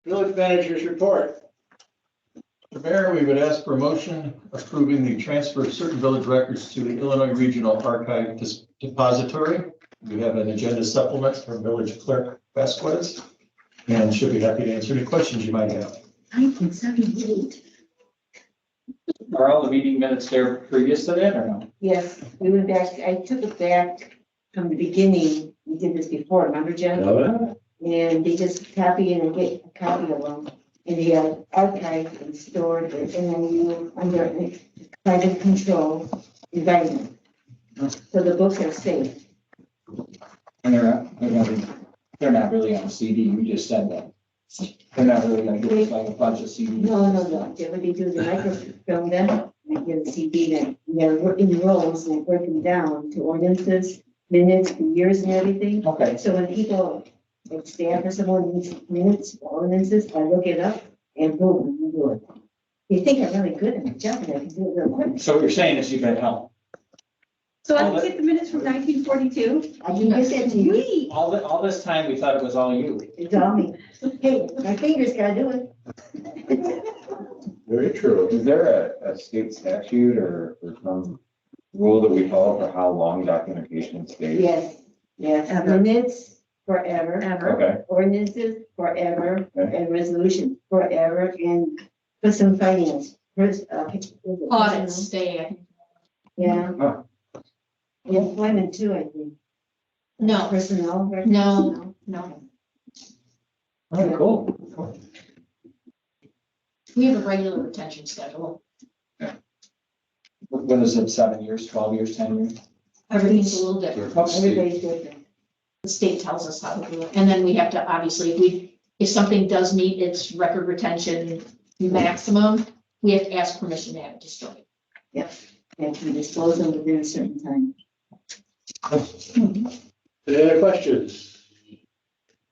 Village manager's report. Mr. Mayor, we would ask for a motion approving the transfer of certain village records to the Illinois Regional Archive Depository. We have an agenda supplement from Village Clerk Vasquez, and should be happy to answer any questions you might have. 1978. Are all the meeting minutes there previous to that or no? Yes, we went back, I took it back from the beginning. We did this before, remember, Jen? And they just copy and get a copy of them. And they are archived and stored, and then you under a private control environment. So the books are safe. And they're not really on CD, you just said that. They're not really gonna give us like a bunch of CDs. No. What they do is they microfilm them, and get a CD, then they're in rolls, and they break them down to ordinances, minutes, years and everything. Okay, So when people, like staff or someone needs minutes, ordinances, I look it up and boom, you do it. You think I'm really good at my job, and I can do it real quick. so what you're saying is you can help. So I can get the minutes from 1942. I can get that to you. All this time, we thought it was all you. It's all me. Hey, my fingers gotta do it. Very true. Is there a state statute or some rule that we follow for how long documentation stays? Yes, Ever. minutes forever, Okay, ordinances forever, Okay. and resolution forever, and personal finance. Audits stay. Yeah. Huh. Yeah, employment too, I think. No, Personnel. right? No. Personnel. All right, cool. we have a regular retention schedule. What is it, 7 years, 12 years, 10 years? Everything's a little different. Everybody's different. The state tells us how to do it. And then we have to, obviously, if something does meet its record retention maximum, we have to ask permission to have it destroyed. And we dispose them within a certain time. Any other questions?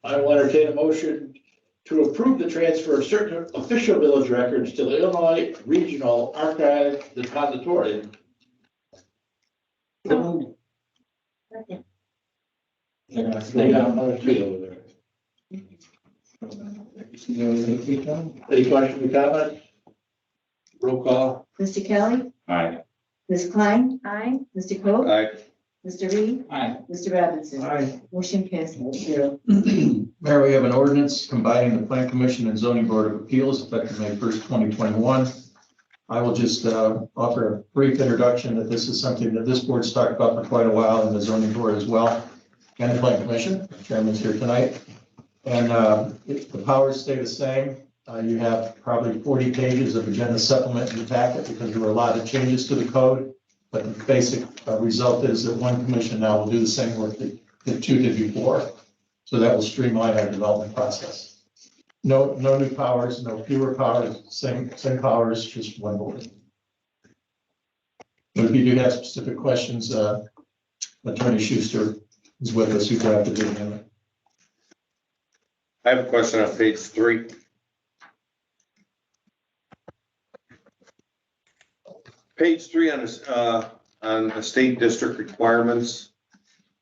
I will entertain a motion to approve the transfer of certain official village records to the Illinois Regional Archive Depository. They're gonna They stay got down. another two over there. Any questions or comments? Roll call. Mr. Kelly? aye. Ms. Klein? Aye. Mr. Coe? Aye. Mr. Reed? Aye. Mr. Robinson? Aye. Motion passes 0. Mayor, we have an ordinance combining the Plan Commission and Zoning Board of Appeals effective May 1st, 2021. I will just offer a brief introduction that this is something that this board's talked about for quite a while, and the Zoning Board as well, and the Plan Commission. The chairman's here tonight. And the powers stay the same. You have probably 40 pages of agenda supplement in the packet because there were a lot of changes to the code. But the basic result is that one commission now will do the same work that two did before. So that will streamline our development process. No new powers, no fewer powers, same powers, just one board. But if you do have specific questions, Attorney Schuster is with us, who drafted the amendment. I have a question on page 3. Page 3 on the state district requirements,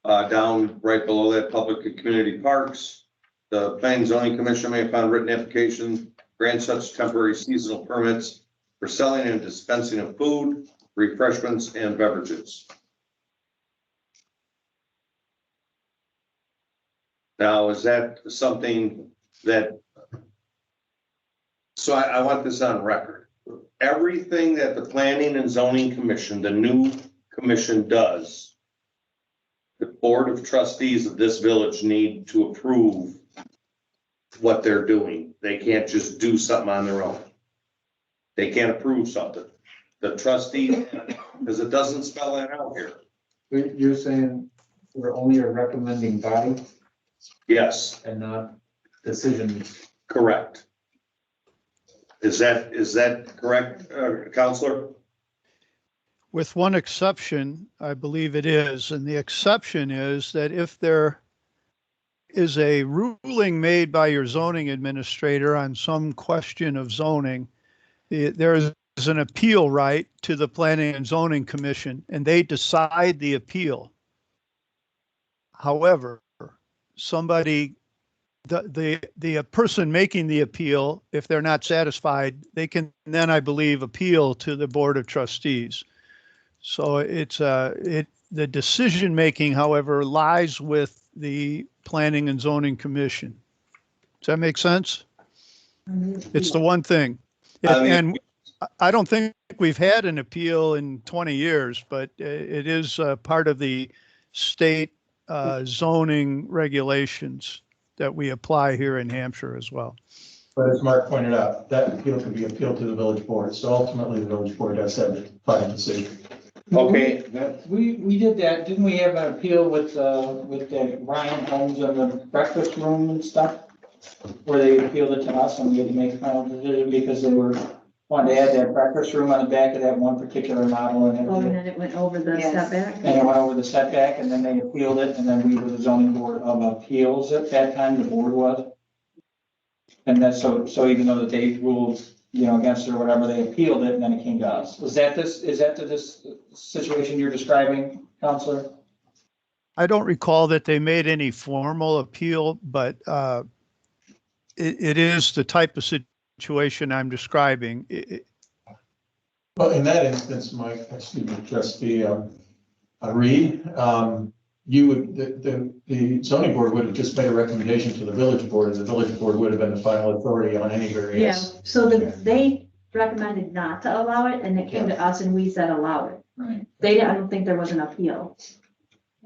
down right below that, public and community parks. The Planning and Zoning Commission may, upon written application, grant such temporary seasonal permits for selling and dispensing of food, refreshments, and beverages. Now, is that something that, so I want this on record. Everything that the Planning and Zoning Commission, the new commission does, the Board of Trustees of this village need to approve what they're doing. They can't just do something on their own. They can't approve something. The trustee, because it doesn't spell that out here. You're saying we're only a recommending body Yes, and not decisions? correct. Is that correct, Counselor? With one exception, I believe it is, and the exception is that if there is a ruling made by your zoning administrator on some question of zoning, there is an appeal right to the Planning and Zoning Commission, and they decide the appeal. However, somebody the person making the appeal, if they're not satisfied, they can then, I believe, appeal to the Board of Trustees. So the decision-making, however, lies with the Planning and Zoning Commission. Does that make sense? It's the one thing. I mean- And I don't think we've had an appeal in 20 years, but it is part of the state zoning regulations that we apply here in Hampshire as well. But as Mark pointed out, that appeal can be appealed to the village board. So ultimately, the village board has to have the final decision. Okay, We did that, didn't we have an appeal with the Ryan Homes and the breakfast room and stuff? Where they appealed it to us and we had to make a final decision because they were wanting to add that breakfast room on the back of that one particular model and Oh, and it, then it went over the Yes. setback? and it went over the setback and then they appealed it and then we were the zoning board of appeals at that time, the board was. And that's so even though the date ruled, against it or whatever, they appealed it and then it came to us. Is that this situation you're describing, Counselor? I don't recall that they made any formal appeal, but it is the type of situation I'm describing. Well, in that instance, Trustee Reed, the zoning board would have just made a recommendation to the village board, and the village board would have been the final authority on any Yeah, variance. so they recommended not to allow it and it came to us and we said allow it. Right. I don't think there was an appeal.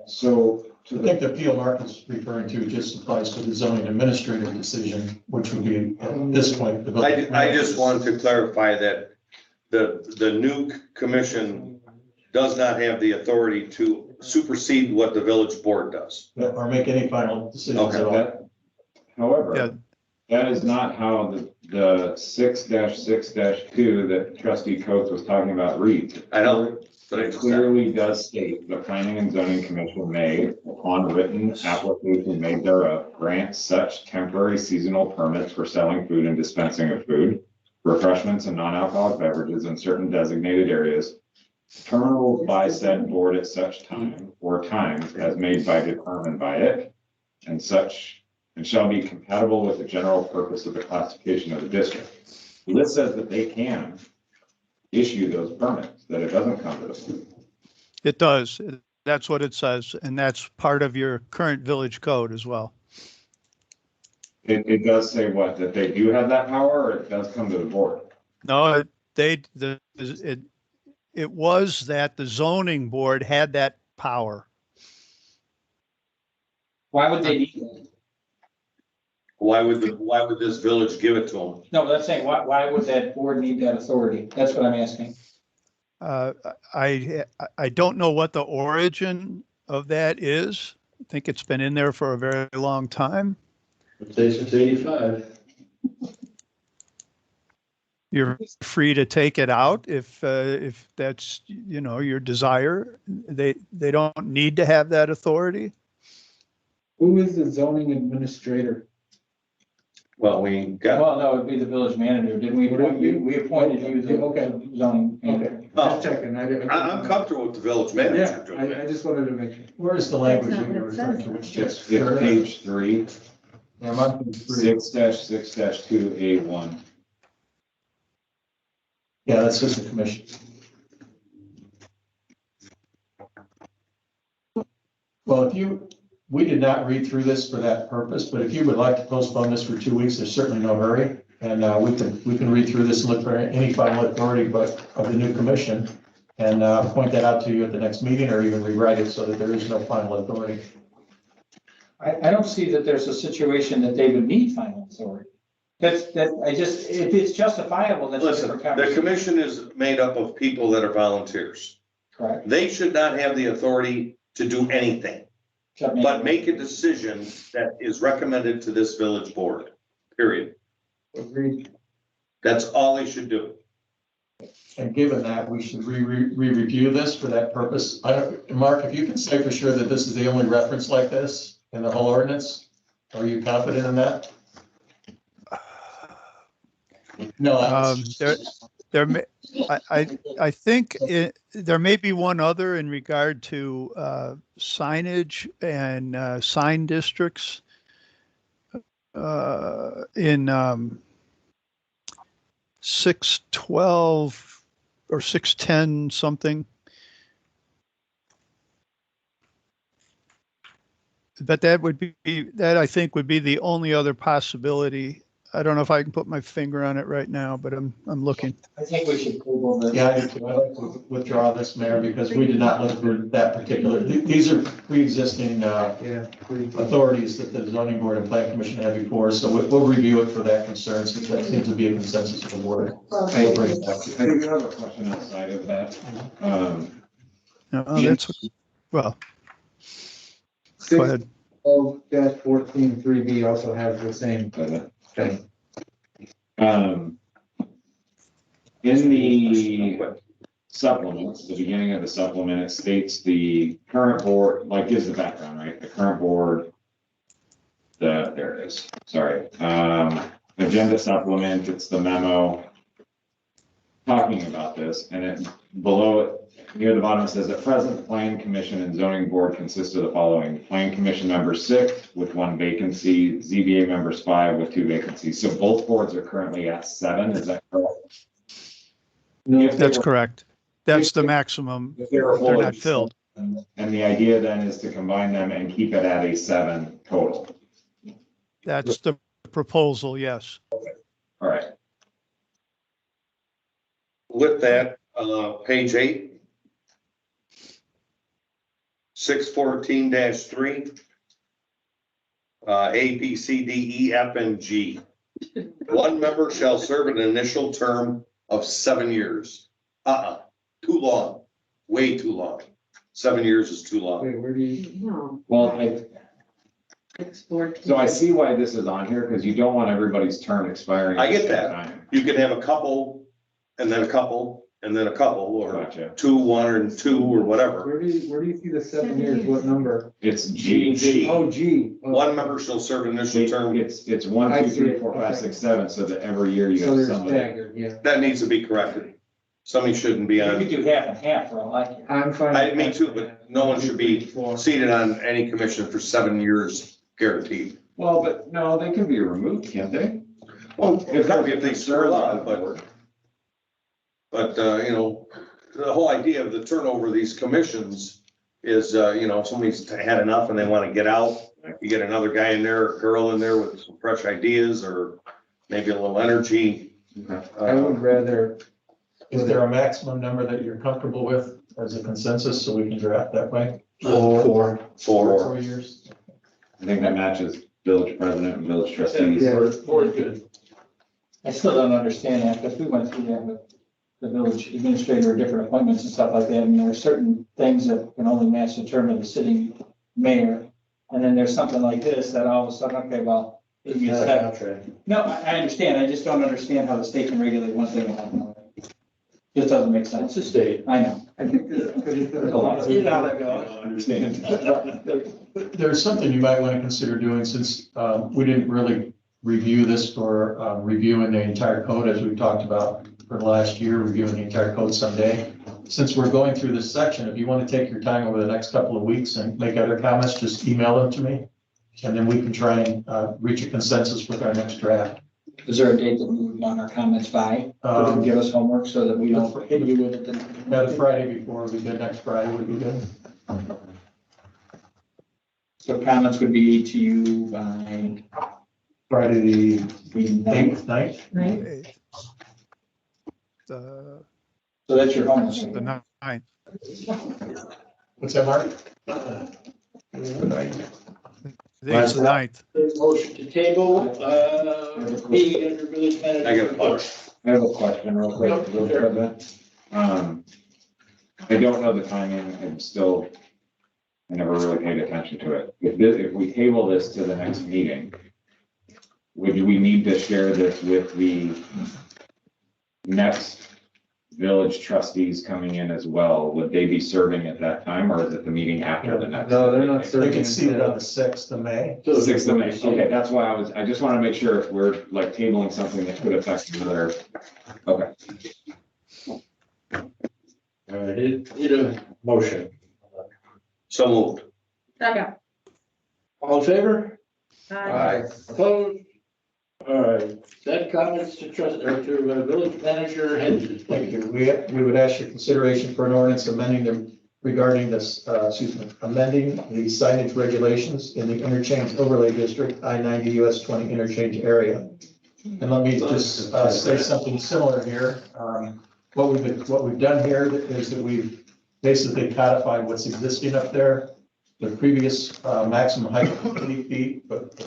So to I think the, the appeal Mark is referring to just applies to the zoning administrator decision, which would be at this point. the village I just wanted to clarify that the new commission does not have the authority to supersede what the village board does. Or make any final decisions at all. that, however, Yeah. that is not how the 6-6-2 that trustee Coates was talking about reads. I know, but I It just, clearly does state the planning and zoning commission may, upon written application made thereof, grant such temporary seasonal permits for selling food and dispensing of food, refreshments and non-alcoholic beverages in certain designated areas, terminable by said board at such time or times as made by determined by it, and such, and shall be compatible with the general purpose of the classification of the district. This says that they can issue those permits, that it doesn't come to the board. It does. That's what it says. And that's part of your current village code as well. It does say what, that they do have that power, or it does come to the board? No, it was that the zoning board had that power. Why would they need that? why would this village give it to them? No, that's saying, why would that board need that authority? That's what I'm asking. I don't know what the origin of that is. I think it's been in there for a very long time. I'd say since 85. You're free to take it out if that's, your desire. They don't need to have that authority. Who is the zoning administrator? Well, we got, Well, no, it'd be the village manager. Didn't we appoint you? We appointed you the zoning. manager. oh, Checking. I'm comfortable with the village manager doing I it. just wanted to make sure. Where is the language That's that not you're what it referring says. to? Which It's just page 3, Yeah, I'm on page 3. 6-6-2A1. Yeah, that's just the commission. Well, we did not read through this for that purpose, but if you would like to postpone this for 2 weeks, there's certainly no hurry. And we can read through this and look for any final authority of the new commission and point that out to you at the next meeting, or even rewrite it so that there is no final authority. I don't see that there's a situation that they would need final authority. If it's justifiable, that's a Listen, different the conversation. commission is made up of people that are volunteers. Correct. They should not have the authority to do anything, but make a decision that is recommended to this village board, period. Agreed. That's all they should do. And given that, we should re-review this for that purpose. Mark, if you can say for sure that this is the only reference like this in the whole ordinance, are you confident in that? No. I think there may be one other in regard to signage and sign districts. in 612 or 610 something. But that would be, that I think would be the only other possibility. I don't know if I can put my finger on it right now, but I'm looking. I think we should table the. Yeah, I'd like to withdraw this, Mayor, because we did not look for that particular, these are pre-existing authorities that the zoning board and plan commission had before, so we'll review it for that concern, since that seems to be a consensus of the board. I do have a question outside of that. That's, well, go ahead. 6-14-3B also has the same thing. In the supplement, the beginning of the supplement, it states the current board, like gives the background, right? The current board, there it is, sorry. Agenda supplement, it's the memo talking about this, and it, below it, near the bottom, it says at present, the Plan Commission and Zoning Board consist of the following: Plan Commission members 6 with 1 vacancy, ZBA members 5 with 2 vacancies. So both boards are currently at 7, is that correct? That's correct. That's the maximum. If they were They're not filled. And the idea then is to combine them and keep it at a 7 total. That's the proposal, yes. All right. With that, page 8. 614-3. A, B, C, D, E, F, and G. 1 member shall serve an initial term of 7 years. Too long, way too long. 7 years is too long. Wait, where do you? No. Well, Export. so I see why this is on here, because you don't want everybody's term expiring. I get at the same that. time. You can have a couple, and then a couple, and then a couple, or Gotcha. 2, 1, and 2, or whatever. Where do you see the 7 years? What number? It's G. G. Oh, G. Oh. 1 member shall serve an initial term. It's 1, I 2, see 3, it. 4, 5, Okay. 6, 7, so that every year you So have they're somebody. staggered, yeah. That needs to be corrected. Somebody shouldn't be You could on, do half and half for all I care. I'm fine. me too, but no one should be seated on any commission for 7 years guaranteed. Well, but no, they can be removed, can't they? Well, if they serve on, but, you know, the whole idea of the turnover of these commissions is, you know, if somebody's had enough and they want to get out, you get another guy in there or girl in there with some fresh ideas or maybe a little energy. I would rather, Is there a maximum number that you're comfortable with as a consensus, so we can draft that way? 4. 4 years? I think that matches village president and village trustees. Yeah. Four is good. I still don't understand that, because we went through that with the village administrator, different appointments and stuff like that, and there are certain things that can only match the term of the sitting mayor. And then there's something like this that all of a sudden, okay, well. it gets that. No, I understand, I just don't understand how the state can regulate one thing and another. Just doesn't make sense. It's a state. I know. I think there's a lot of- You I don't understand. There's something you might want to consider doing, since we didn't really review this for reviewing the entire code, as we talked about for the last year, reviewing the entire code someday. Since we're going through this section, if you want to take your time over the next couple of weeks and make other comments, just email them to me. And then we can try and reach a consensus with our next draft. Is there a date that we would want our comments by? To give us homework so that we don't hit you with it. Yeah, the Friday before would be good, next Friday would be good. So comments would be to you by Friday the the 8th, 9th. Right? The So that's your homework. 9th. What's that, Mark? It's the 9th. Motion to table, B under village manager. I got a bunch. I have a question real quick, village president. I don't know the timing, I never really paid attention to it. If we table this to the next meeting, would we need to share this with the next village trustees coming in as well? Would they be serving at that time, or is it the meeting after the next? No, they're not They serving. can see it on the 6th of May. 6th of May, okay, that's why I just want to make sure if we're like tabling something that could affect another, okay. All right, need a motion. So moved. Second. All in favor? Aye. Opposed? All right, that comments to village manager Henderson. Thank you. We would ask your consideration for an ordinance amending regarding this, amending the signage regulations in the interchange overlay district, I-90 US 20 interchange area. And let me just say something similar here. What we've done here is that we've basically codified what's existing up there. The previous maximum height of 50 feet, but the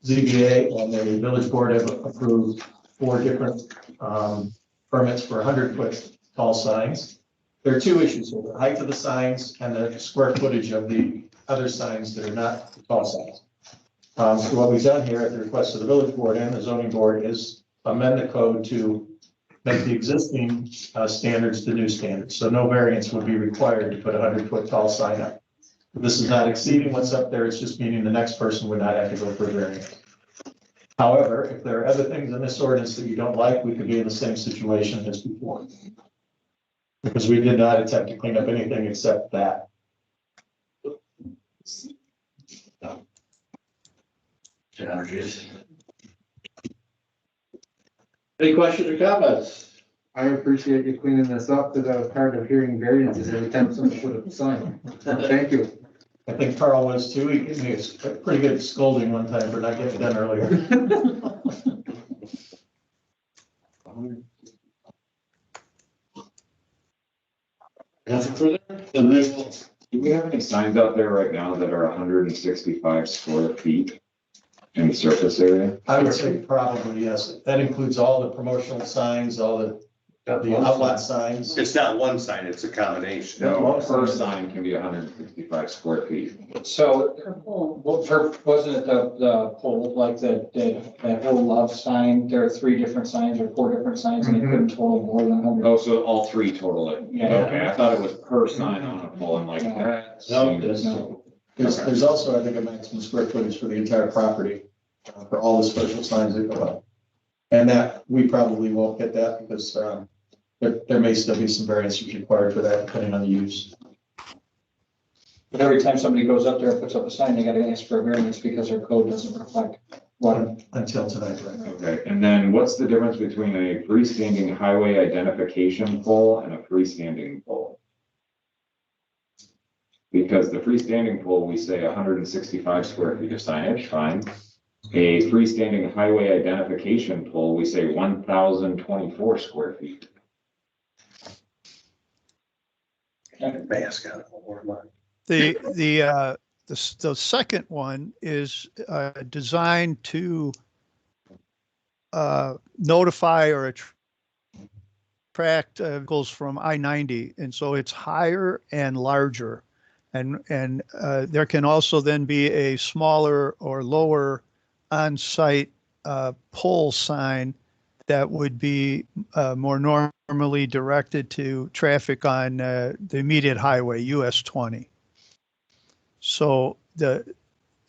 ZBA and the village board have approved 4 different permits for 100-foot tall signs. There are 2 issues here: the height of the signs and the square footage of the other signs that are not tall signs. So what we've done here at the request of the village board and the zoning board is amend the code to make the existing standards the new standards. So no variance would be required to put a 100-foot tall sign up. This is not exceeding what's up there. It's just meaning the next person would not have to go for a variance. However, if there are other things in this ordinance that you don't like, we could be in the same situation as before. Because we did not attempt to clean up anything except that. Challenges. Any questions or comments? I appreciate you cleaning this up, because I was tired of hearing variances every time someone put up a sign. Thank you. I think Carl was too. He gave me a pretty good scolding one time for not getting it done earlier. Nothing further? Then we will. Do we have any signs out there right now that are 165 square feet in the surface area? I would say probably yes. That includes all the promotional signs, all the outlet signs. It's not one sign, it's a combination. No, per sign can be 165 square feet. So, wasn't it the pole, like that whole love sign? There are 3 different signs or 4 different signs, and it couldn't total more than 100. Oh, so all 3 total it? Yeah. Okay, I thought it was per sign on a pole. I'm like, that No, seems- No. There's also, I think, a maximum square footage for the entire property for all the special signs that go up. And that, we probably won't get that because there may still be some variances required for that depending on the use. But every time somebody goes up there and puts up a sign, they gotta ask for a variance because their code doesn't reflect what. Until tonight, right? Okay, and then what's the difference between a freestanding highway identification pole and a freestanding pole? Because the freestanding pole, we say 165 square feet of signage, fine. A freestanding highway identification pole, we say 1,024 square feet. Mask on The second one is designed to notify or attract vehicles from I-90, and so it's higher and larger. And there can also then be a smaller or lower on-site pole sign that would be more normally directed to traffic on the immediate highway, US 20. So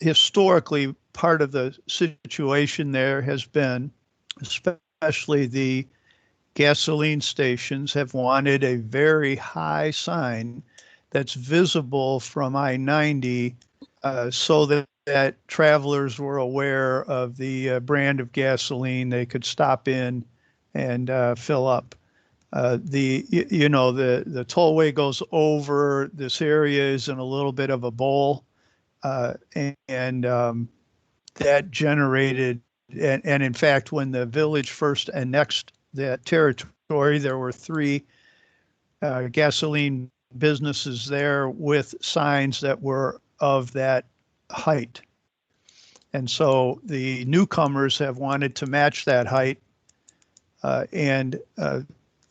historically, part of the situation there has been, especially the gasoline stations have wanted a very high sign that's visible from I-90 so that travelers were aware of the brand of gasoline they could stop in and fill up. The tollway goes over, this area is in a little bit of a bowl, and that generated, and in fact, when the village first annexed that territory, there were 3 gasoline businesses there with signs that were of that height. And so the newcomers have wanted to match that height.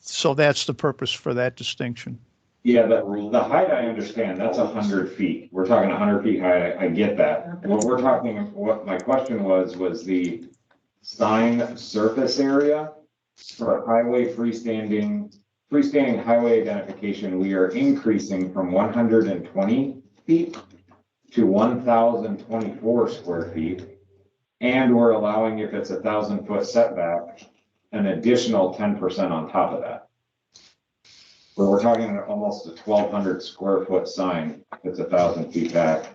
So that's the purpose for that distinction. Yeah, the height, I understand, that's 100 feet. We're talking 100 feet high, I get that. What my question was the sign surface area for highway freestanding highway identification, we are increasing from 120 feet to 1,024 square feet. And we're allowing, if it's 1,000-foot setback, an additional 10% on top of that. Where we're talking almost a 1,200 square foot sign that's 1,000 feet back.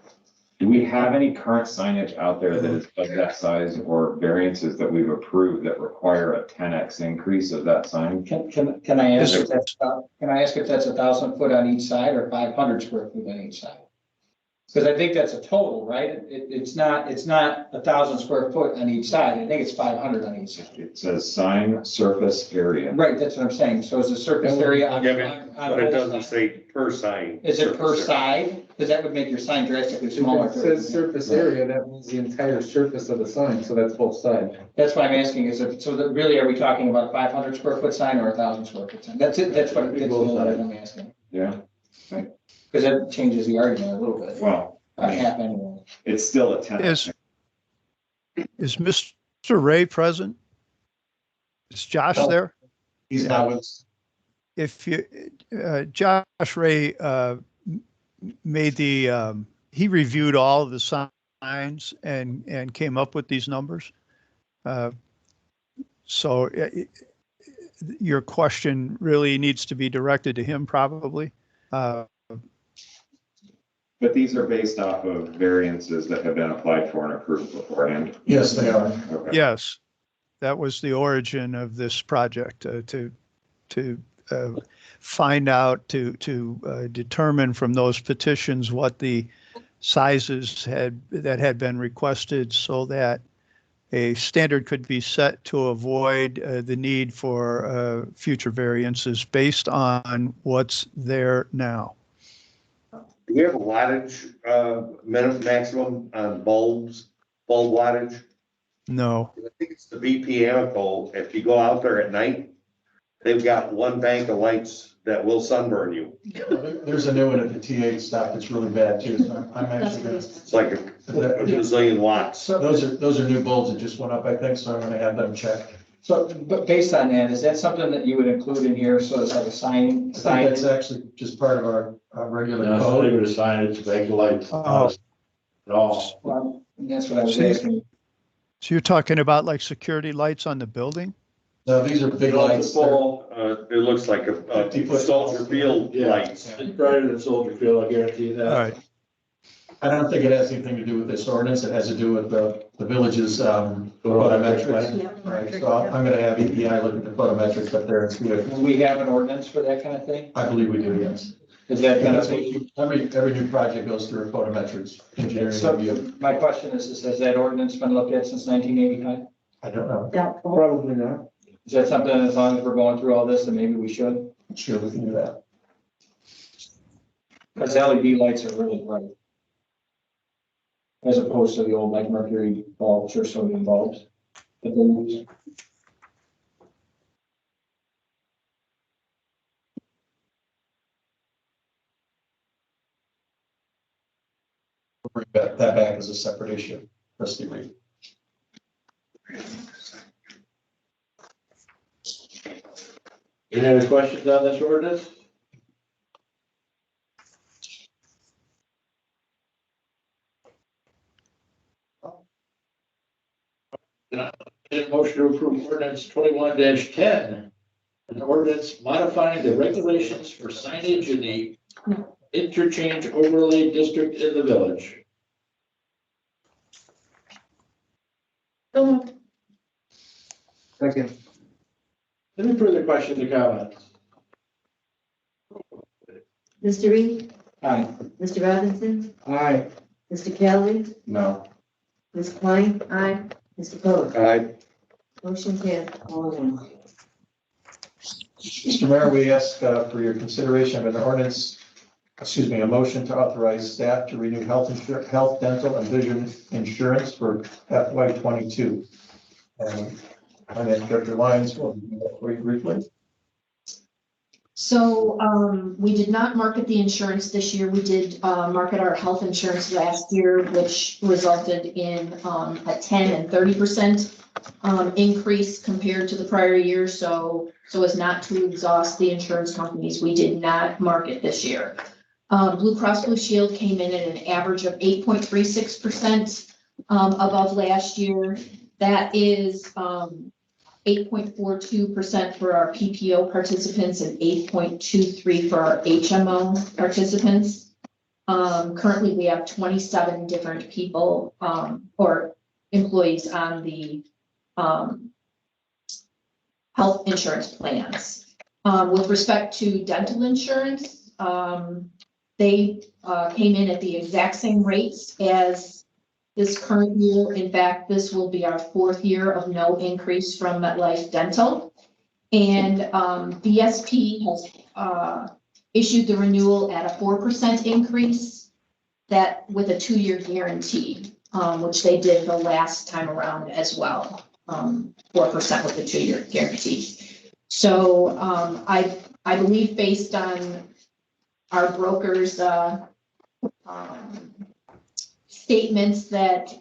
Do we have any current signage out there that is of that size or variances that we've approved that require a 10x increase of that sign? Can I ask if that's, can I ask if that's 1,000 foot on each side or 500 square feet on each side? Because I think that's a total, right? It's not 1,000 square foot on each side. I think it's 500 on each side. It says sign surface area. Right, that's what I'm saying. So is the surface area on? Yeah, but it both doesn't sides? say per sign. Is it per side? Because that would make your sign drastically If smaller. it says surface area, that means the entire surface of the sign, so that's both sides. That's why I'm asking, is it, so that really, are we talking about a 500 square foot sign or 1,000 square foot sign? That's it, that's what I'm asking. Yeah, Because that changes the argument a little bit, well, about half anyway. it's still a 10x. Is Mr. Ray present? Is Josh No. there? He's not with us. If you, Josh Ray, made the, he reviewed all of the signs and came up with these numbers. So your question really needs to be directed to him probably. But these are based off of variances that have been applied for and approved beforehand. Yes, they are. Okay. Yes, that was the origin of this project, to find out, to determine from those petitions what the sizes that had been requested so that a standard could be set to avoid the need for future variances based on what's there now. Do we have a wattage, maximum on bulb wattage? No, I think it's the BP Amico. If you go out there at night, they've got one bank of lights that will sunburn you. There's a new one at the T8 stop that's really bad too. So I'm actually gonna, It's like a gazillion watts. those are new bulbs that just went up, I think, so I'm gonna have them checked. So, but based on that, is that something that you would include in here, so it's like a sign? I think that's actually just part of our regular No, somebody code. would assign it to make the lights. Oh. At all. Well, that's what I was See, asking. so you're talking about like security lights on the building? No, these are big lights. They're- It looks like a 50-foot soldier field Yeah. lights. It's brighter than Soldier Field, I guarantee you All that. right, I don't think it has anything to do with this ordinance. It has to do with the village's photometrics. Yeah. Right, so I'm gonna have EPI look at the photometrics up there and see if, Do we have an ordinance for that kind of thing? I believe we do, yes. Is that And kind that's of thing? what every new project goes through a photometrics engineering So review. my question is, has that ordinance been looked at since 1985? I don't know. Doubtful. Probably not. Is that something, as long as we're going through all this, then maybe we should? Sure, we can do that. Because LED lights are really bright. As opposed to the old like mercury bulbs or sodium bulbs that they use. We'll bring that back as a separate issue. Trustee Reed. Any other questions on this ordinance? Motion to approve ordinance 21-10. An ordinance modifying the regulations for signage in the interchange overlay district in the village. Second. Any further questions or comments? Mr. Reed, Aye. Mr. Robinson, Aye. Mr. Kelly, No. Ms. Klein, Aye. Mr. Cole. Aye. Motion passed, all in one. Mr. Mayor, we ask for your consideration of an ordinance, a motion to authorize staff to renew health, dental, and vision insurance for FY '22. And Finance Director Lyons will do that for you briefly. So we did not market the insurance this year. We did market our health insurance last year, which resulted in a 10 and 30% increase compared to the prior year. So as not to exhaust the insurance companies, we did not market this year. Blue Cross Blue Shield came in at an average of 8.36% above last year. That is 8.42% for our PPO participants and 8.23% for our HMO participants. Currently, we have 27 different people, or employees on the, health insurance plans. With respect to dental insurance, they, came in at the exact same rates as this current year. In fact, this will be our 4th year of no increase from MetLife Dental. And, BSP has, issued the renewal at a 4% increase, that with a 2-year guarantee, which they did the last time around as well. 4% with a 2-year guarantee. So, I believe based on our brokers, statements that,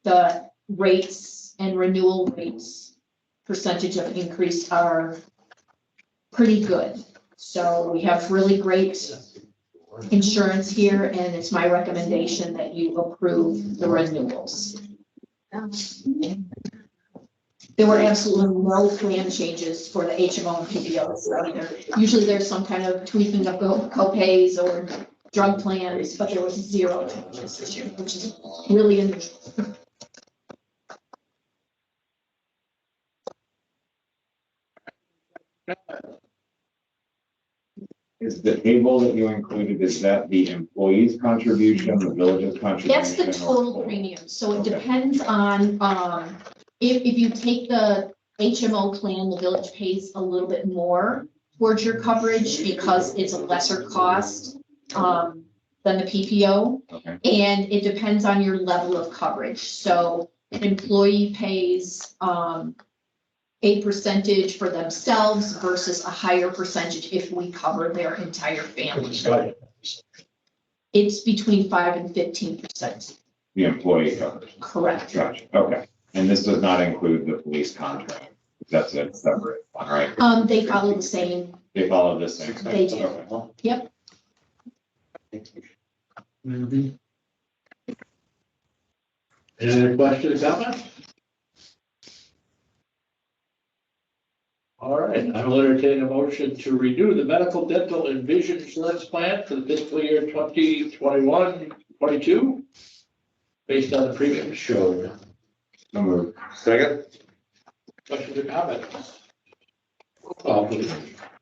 the rates and renewal rates percentage of increase are pretty good. So we have really great insurance here, and it's my recommendation that you approve the renewals. There were absolutely no plan changes for the HMO and PPOs either. Usually there's some kind of tweaking of co-pays or drug plans, but there was 0 changes this year, which is really unusual. Is the table that you included, is that the employee's contribution, the village's contribution? That's the total premium, so it depends on, if you take the HMO plan, the village pays a little bit more towards your coverage because it's a lesser cost, than the PPO. Okay. And it depends on your level of coverage, so an employee pays, a percentage for themselves versus a higher percentage if we cover their entire family. It's between 5 and 15%. The employee covers. Correct. Gotcha, okay. And this does not include the police contract. That's a separate one, right? They follow the same. They follow the same. They do. Okay. Yep. Any other questions, comments? All right, I will entertain a motion to renew the medical, dental, and vision insurance plan for the fiscal year 2021-22, based on the premium showed. So moved. Second? Questions or comments? Roll call, please.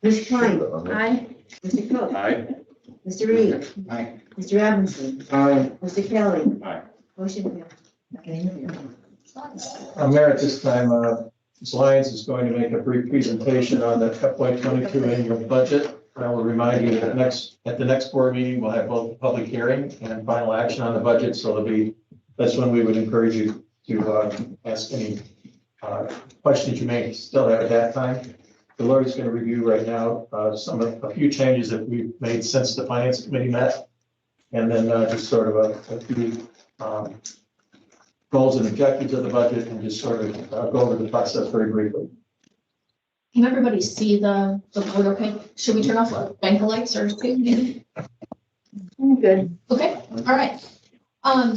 Ms. Klein. Aye. Mr. Cook. Aye. Mr. Reed. Aye. Mr. Robinson. Aye. Mr. Kelly. Aye. Motion carried. Mayor, at this time, Ms. Lyons is going to make a brief presentation on the FY 22 annual budget. I will remind you that at the next board meeting, we'll have both public hearing and final action on the budget. So that's when we would encourage you to ask any questions you may still have at that time. The lawyer's going to review right now a few changes that we've made since the finance committee met, and then just sort of a few goals and objectives of the budget, and just sort of go over the process very briefly. Can everybody see the board okay? Should we turn off the bank lights or? Good. Okay, all right.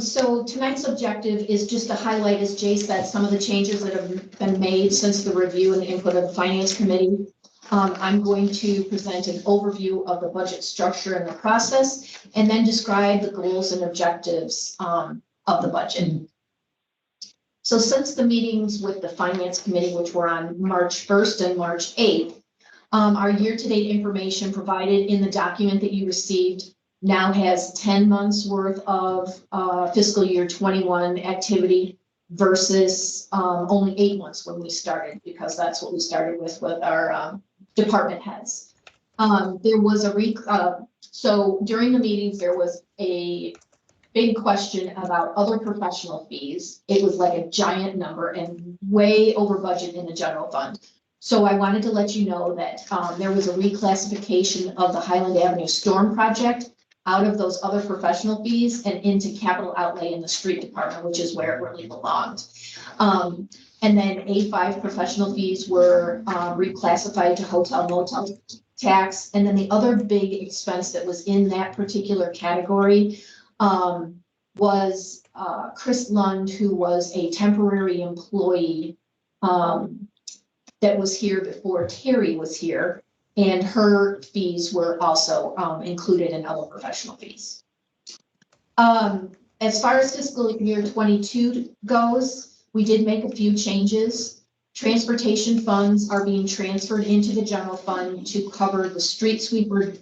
So tonight's objective is just to highlight, as Jay said, some of the changes that have been made since the review and the input of the finance committee. I'm going to present an overview of the budget structure and the process, and then describe the goals and objectives of the budget. So since the meetings with the finance committee, which were on March 1st and March 8th, our year-to-date information provided in the document that you received now has 10 months worth of fiscal year 21 activity versus only 8 months when we started, because that's what we started with our department heads. There was so during the meetings, there was a big question about other professional fees. It was like a giant number and way over budget in the general fund. So I wanted to let you know that there was a reclassification of the Highland Avenue Storm Project out of those other professional fees and into capital outlay in the street department, which is where it really belonged. And then A5 professional fees were reclassified to hotel motel tax. And then the other big expense that was in that particular category was Chris Lund, who was a temporary employee that was here before Terry was here. And her fees were also included in other professional fees. As far as fiscal year 22 goes, we did make a few changes. Transportation funds are being transferred into the general fund to cover the street sweeper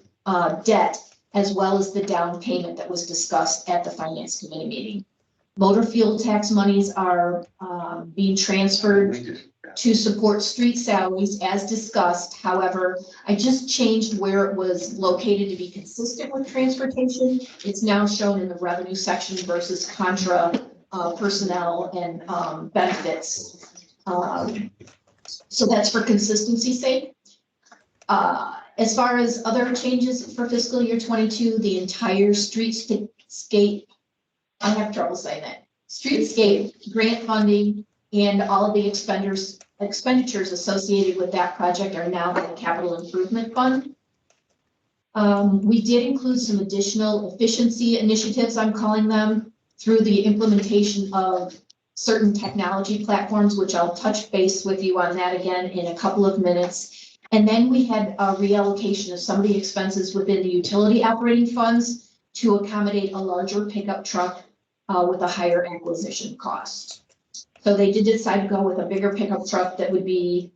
debt, as well as the down payment that was discussed at the finance committee meeting. Motor fuel tax monies are being transferred to support street salaries as discussed. However, I just changed where it was located to be consistent with transportation. It's now shown in the revenue section versus contra personnel and benefits. So that's for consistency's sake. As far as other changes for fiscal year 22, the entire streetscape, I have trouble saying that, streetscape grant funding and all of the expenditures associated with that project are now in the capital improvement fund. We did include some additional efficiency initiatives, I'm calling them, through the implementation of certain technology platforms, which I'll touch base with you on that again in a couple of minutes. And then we had a reallocation of some of the expenses within the utility operating funds to accommodate a larger pickup truck with a higher acquisition cost. So they did decide to go with a bigger pickup truck that would be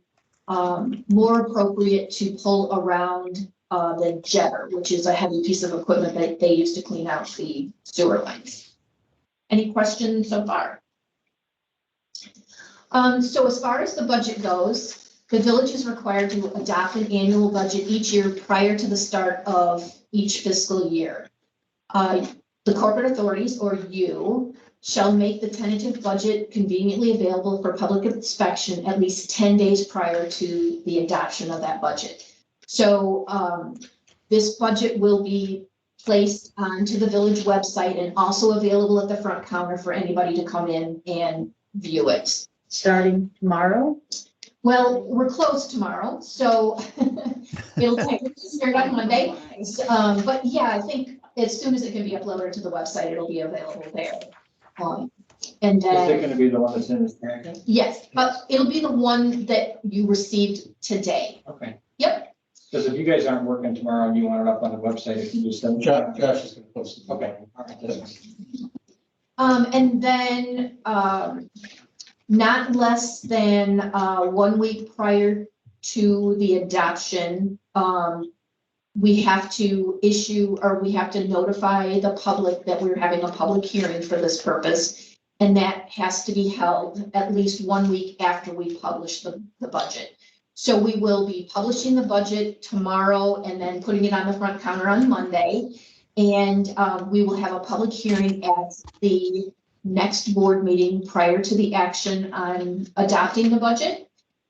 more appropriate to pull around the jetter, which is a heavy piece of equipment that they use to clean out the sewer lines. Any questions so far? So as far as the budget goes, the village is required to adopt an annual budget each year prior to the start of each fiscal year. The corporate authorities, or you, shall make the tentative budget conveniently available for public inspection at least 10 days prior to the adoption of that budget. So this budget will be placed onto the village website and also available at the front counter for anybody to come in and view it. Starting tomorrow? Well, we're closed tomorrow, so it'll take start on Monday. But yeah, I think as soon as it can be uploaded to the website, it'll be available there. And Is it then, gonna be the one that's in this packet? yes, but it'll be the one that you received today. Okay. Yep. Because if you guys aren't working tomorrow and you want it up on the website, if you just send. Josh is gonna post it. Okay. All right, thanks. And then, not less than 1 week prior to the adoption, we have to issue, or we have to notify the public that we're having a public hearing for this purpose. And that has to be held at least 1 week after we publish the budget. So we will be publishing the budget tomorrow and then putting it on the front counter on Monday. And we will have a public hearing at the next board meeting prior to the action on adopting the budget.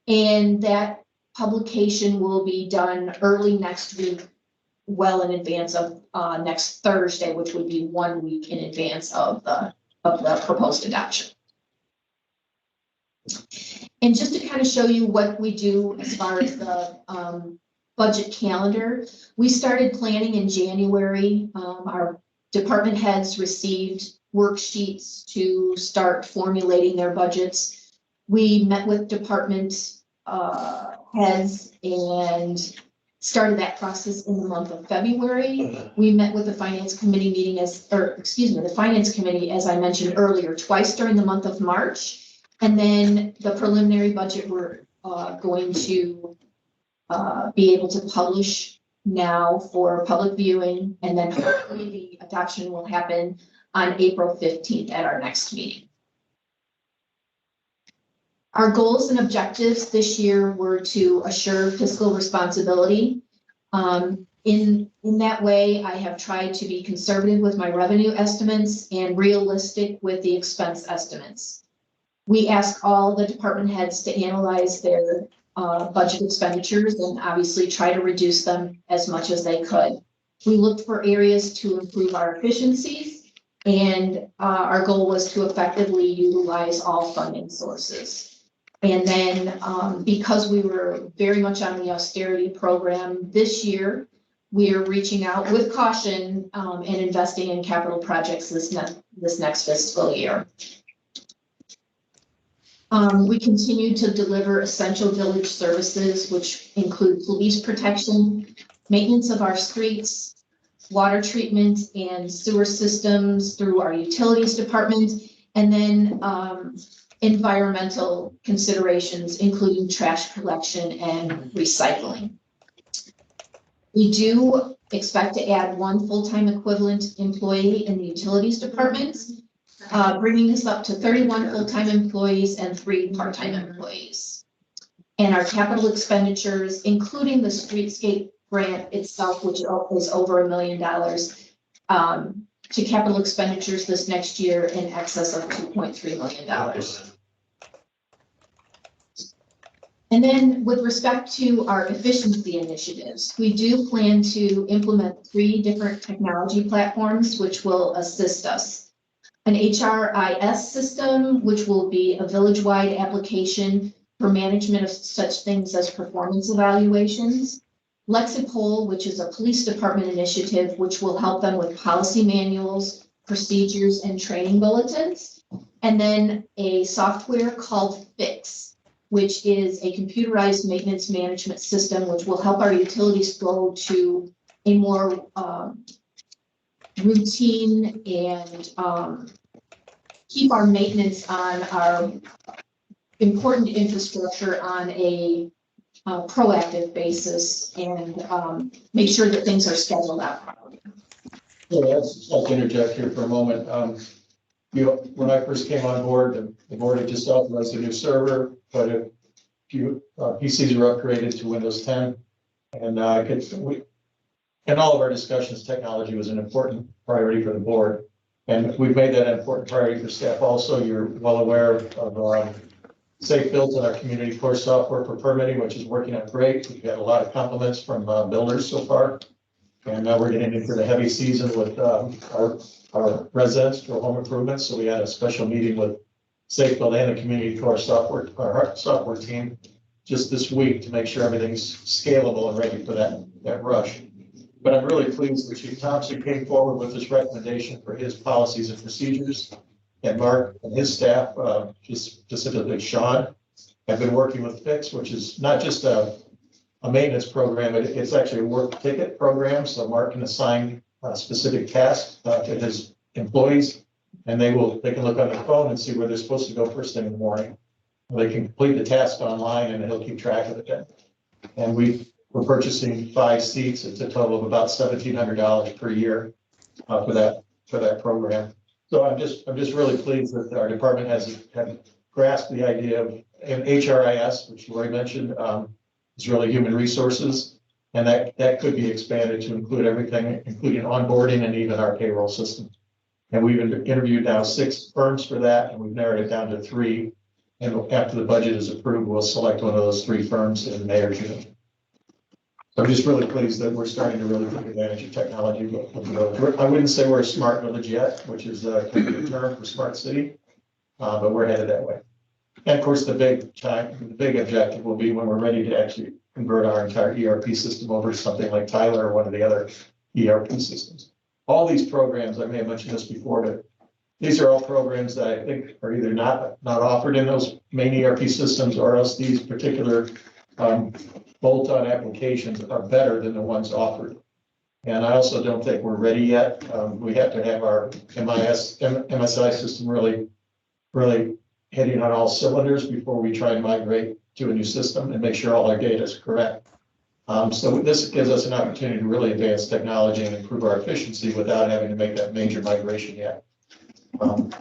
And that publication will be done early next week, well in advance of next Thursday, which would be 1 week in advance of the proposed adoption. And just to kind of show you what we do as far as the budget calendar, we started planning in January. Our department heads received worksheets to start formulating their budgets. We met with department heads and started that process in the month of February. We met with the finance committee meeting the finance committee, as I mentioned earlier, twice during the month of March. And then the preliminary budget we're going to be able to publish now for public viewing. And then hopefully the adoption will happen on April 15th at our next meeting. Our goals and objectives this year were to assure fiscal responsibility. In that way, I have tried to be conservative with my revenue estimates and realistic with the expense estimates. We ask all the department heads to analyze their budget expenditures and obviously try to reduce them as much as they could. We looked for areas to improve our efficiencies, and our goal was to effectively utilize all funding sources. And then because we were very much on the austerity program this year, we are reaching out with caution and investing in capital projects this next fiscal year. We continue to deliver essential village services, which include police protection, maintenance of our streets, water treatment and sewer systems through our utilities department, and then environmental considerations, including trash collection and recycling. We do expect to add one full-time equivalent employee in the utilities department, bringing us up to 31 full-time employees and 3 part-time employees. And our capital expenditures, including the streetscape grant itself, which is over $1 million, to capital expenditures this next year in excess of $2.3 million. And then with respect to our efficiency initiatives, we do plan to implement 3 different technology platforms which will assist us. An HRIS system, which will be a village-wide application for management of such things as performance evaluations. Lexipol, which is a police department initiative, which will help them with policy manuals, procedures, and training bulletins. And then a software called Fix, which is a computerized maintenance management system, which will help our utilities go to a more routine and keep our maintenance on our important infrastructure on a proactive basis and make sure that things are scheduled out properly. So I'll interject here for a moment. When I first came on board, the board had just authorized a new server, but a few PCs were upgraded to Windows 10, and in all of our discussions, technology was an important priority for the board, and we've made that an important priority for staff. Also, you're well aware of Safe Builds in our community core software for permitting, which is working out great. We've had a lot of compliments from builders so far, and now we're getting into the heavy season with our residents for home improvements. So we had a special meeting with Safe Build and the community core software, our software team, just this week to make sure everything's scalable and ready for that rush. But I'm really pleased that Chief Thompson came forward with this recommendation for his policies and procedures. And Mark and his staff, just specifically Sean, have been working with Fix, which is not just a maintenance program, but it's actually a work ticket program. So Mark can assign specific tasks to his employees, and they can look on their phone and see where they're supposed to go first thing in the morning. They can complete the task online, and he'll keep track of it. And we're purchasing 5 seats. It's a total of about $1,700 per year for that program. So I'm just really pleased that our department has grasped the idea of an HRIS, which Lori mentioned, is really human resources, and that could be expanded to include everything, including onboarding and even our payroll system. And we've interviewed now 6 firms for that, and we've narrowed it down to 3. And after the budget is approved, we'll select one of those 3 firms in May or June. So I'm just really pleased that we're starting to really take advantage of technology. I wouldn't say we're a smart village yet, which is a term for smart city, but we're headed that way. And of course, the big objective will be when we're ready to actually convert our entire ERP system over to something like Tyler or one of the other ERP systems. All these programs, I may have mentioned this before, but these are all programs that I think are either not offered in those main ERP systems, or else these particular bolt-on applications are better than the ones offered. And I also don't think we're ready yet. We have to have our MSI system really hitting on all cylinders before we try and migrate to a new system and make sure all our data is correct. So this gives us an opportunity to really advance technology and improve our efficiency without having to make that major migration yet.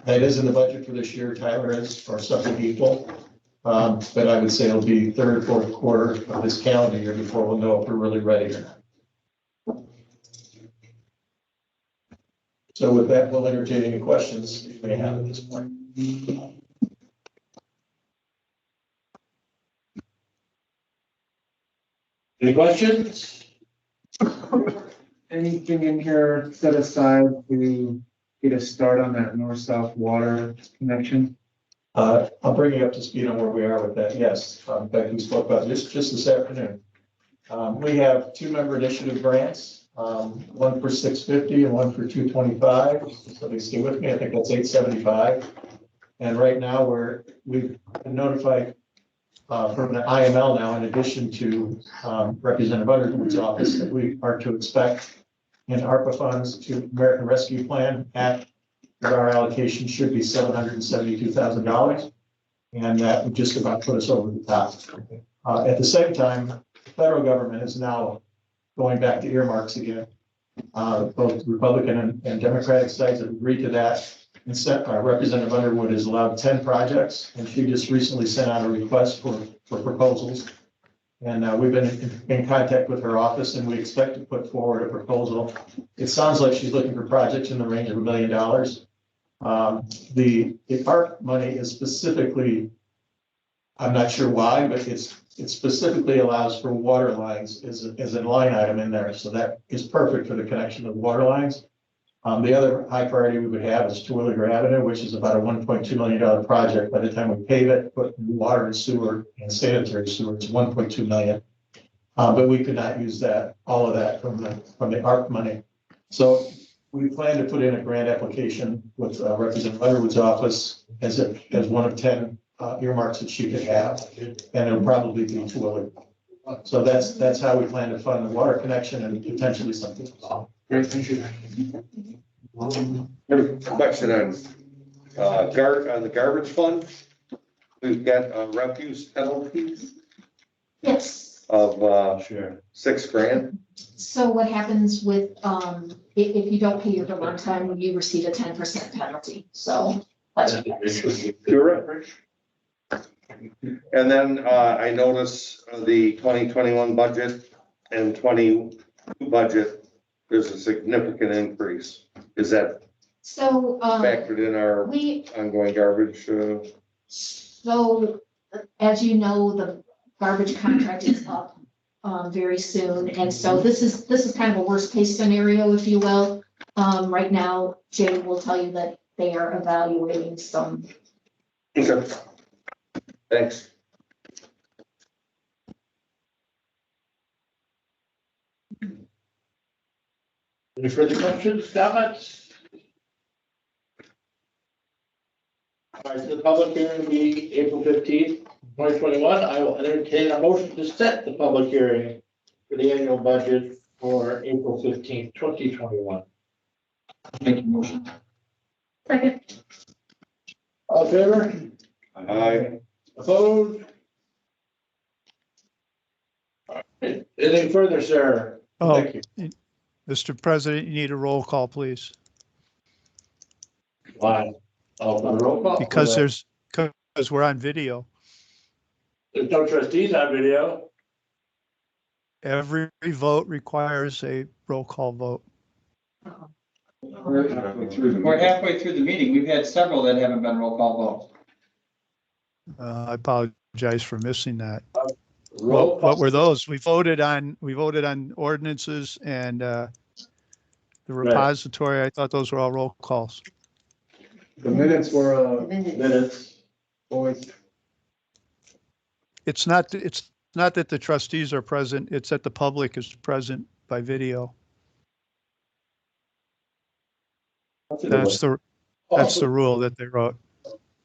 That is in the budget for this year. Tyler is, for something equal. But I would say it'll be 3rd or 4th quarter of this calendar year before we'll know if we're really ready or not. So with that, we'll entertain any questions you may have at this point. Any questions? Anything in here set aside to get a start on that north-south water connection? I'll bring you up to speed on where we are with that. Yes, in fact, we spoke about this just this afternoon. We have 2 member initiative grants, one for $650 and one for $225. So they stay with me. I think that's $875. And right now, we've been notified from the IML now, in addition to Representative Underwood's office, that we are to expect in ARPA funds to American Rescue Plan that our allocation should be $772,000. And that would just about put us over the top. At the same time, the federal government is now going back to earmarks again. Both Republican and Democratic sides have agreed to that. And Representative Underwood has allowed 10 projects, and she just recently sent out a request for proposals. And we've been in contact with her office, and we expect to put forward a proposal. It sounds like she's looking for projects in the range of $1 million. The ARP money is specifically, I'm not sure why, but it specifically allows for water lines as a line item in there. So that is perfect for the connection of water lines. The other high priority we would have is Terwilliger Avenue, which is about a $1.2 million project. By the time we pave it, put water and sewer and sanitary sewer, it's $1.2 million. But we could not use all of that from the ARP money. So we plan to put in a grant application with Representative Underwood's office as one of 10 earmarks that she could have, and it'll probably be Terwilliger. So that's how we plan to fund the water connection and potentially something else. Great, thank you. Question on the garbage fund. We've got refuse penalties Yes. of Sure. $6,000. So what happens with, if you don't pay your bill on time, you receive a 10% penalty. So that's what that is. Correct. And then I notice the 2021 budget and 22 budget, there's a significant increase. Is that So, factored in our we, ongoing garbage? so as you know, the garbage contract is up very soon. And so this is kind of a worst case scenario, if you will. Right now, Jay will tell you that they are evaluating some. Okay. Thanks. Any further questions, comments? All right, the public hearing will be April 15th, 2021. I will entertain a motion to set the public hearing for the annual budget for April 15th, 2021. Make a motion. Second. All in favor? Aye. Opposed? All right. Anything further, sir? Oh, Thank you. Mr. President, you need a roll call, please, Why? Oh, roll call? because we're on video. There's no trustees on video. Every vote requires a roll call vote. We're halfway through the meeting. We've had several that haven't been roll call votes. I apologize for missing that. Roll call. What were those? We voted on ordinances and the repository. I thought those were all roll calls. The minutes were, Minutes. always, It's not that the trustees are present, it's that the public is present by video. That's the rule that they wrote.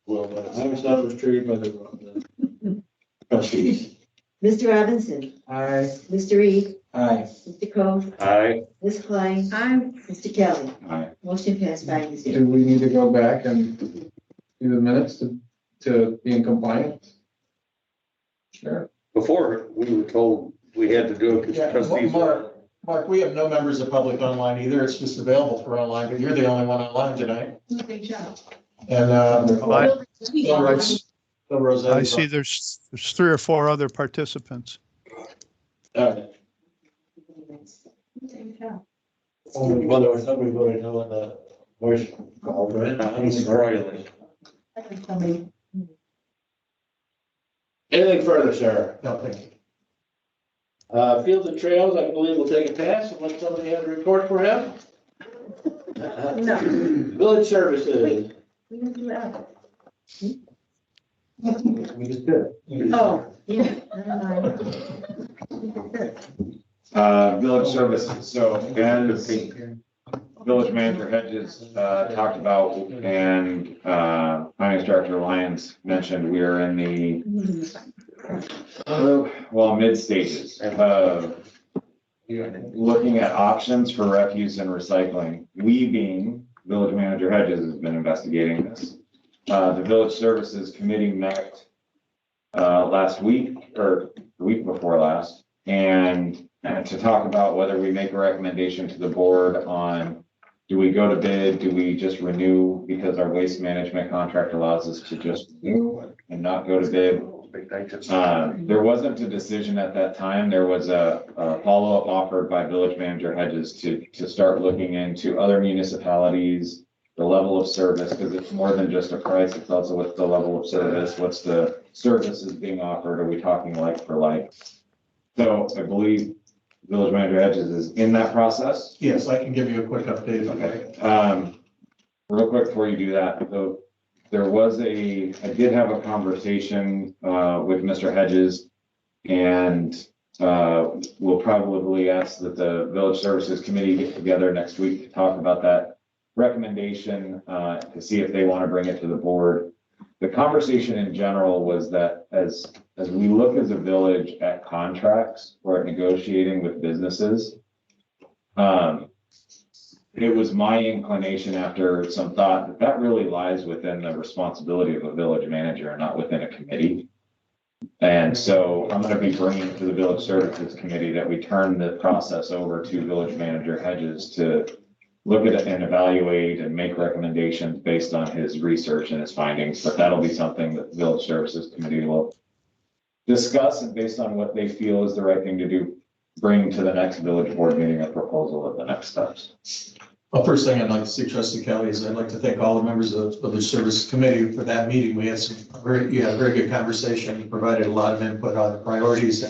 Well, I was not retrieved by the trustees. Mr. Robinson, I, Mr. Reed, Aye. Mr. Cove, Aye. Ms. Klein, I'm, Mr. Kelly. Aye. Motion passed 5-0. do we need to go back and do the minutes to be in compliance? Sure. Before, we were told we had to do it Yeah, because trustees were. Mark, we have no members of public online either. It's just available for online, but you're the only one online tonight. big job. And Bill writes, Bill Rossetti's I see there's 3 or 4 other participants. All right. Well, there was somebody voting no on the voice call, right? He's roiling. Anything further, sir? No, thank you. Fields and trails, I believe will take a pass unless somebody has a report for him. No. Village services. We didn't do that. We just did. Oh, yeah, never mind. Village services, so as Village Manager Hedges, talked about, and, Finance Director Lyons mentioned, we are in the, mid stages of looking at options for refuse and recycling. We being Village Manager Hedges has been investigating this. The Village Services Committee met last week or the week before last, and to talk about whether we make a recommendation to the board on, do we go to bid? Do we just renew because our waste management contract allows us to just renew and not go to bid? There wasn't a decision at that time. There was a follow-up offered by Village Manager Hedges to start looking into other municipalities, the level of service, because it's more than just a price. It's also what's the level of service, what's the services being offered, are we talking like for like? So I believe Village Manager Hedges is in that process. Yes, I can give you a quick update. Okay. Real quick before you do that, so there was I did have a conversation with Mr. Hedges, and we'll probably ask that the Village Services Committee get together next week to talk about that recommendation, to see if they want to bring it to the board. The conversation in general was that as we look as a village at contracts or at negotiating with businesses, it was my inclination after some thought that really lies within the responsibility of a village manager and not within a committee. And so I'm going to be bringing to the Village Services Committee that we turn the process over to Village Manager Hedges to look at it and evaluate and make recommendations based on his research and his findings. But that'll be something that the Village Services Committee will discuss, and based on what they feel is the right thing to do, bring to the next village board meeting a proposal of the next steps. Well, first thing I'd like to say, Trustee Kelly, is I'd like to thank all the members of the Service Committee for that meeting. We had you had a very good conversation. You provided a lot of input on the priorities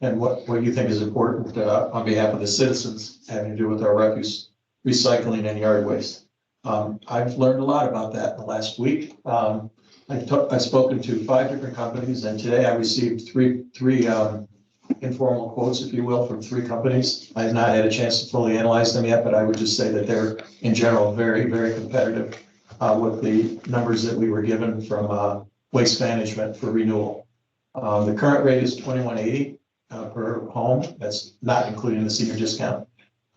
and what you think is important on behalf of the citizens having to do with our refuse, recycling, and yard waste. I've learned a lot about that in the last week. I've spoken to 5 different companies, and today I received three informal quotes, if you will, from 3 companies. I have not had a chance to fully analyze them yet, but I would just say that they're in general very, very competitive with the numbers that we were given from Waste Management for renewal. The current rate is $21.80 per home. That's not including the senior discount.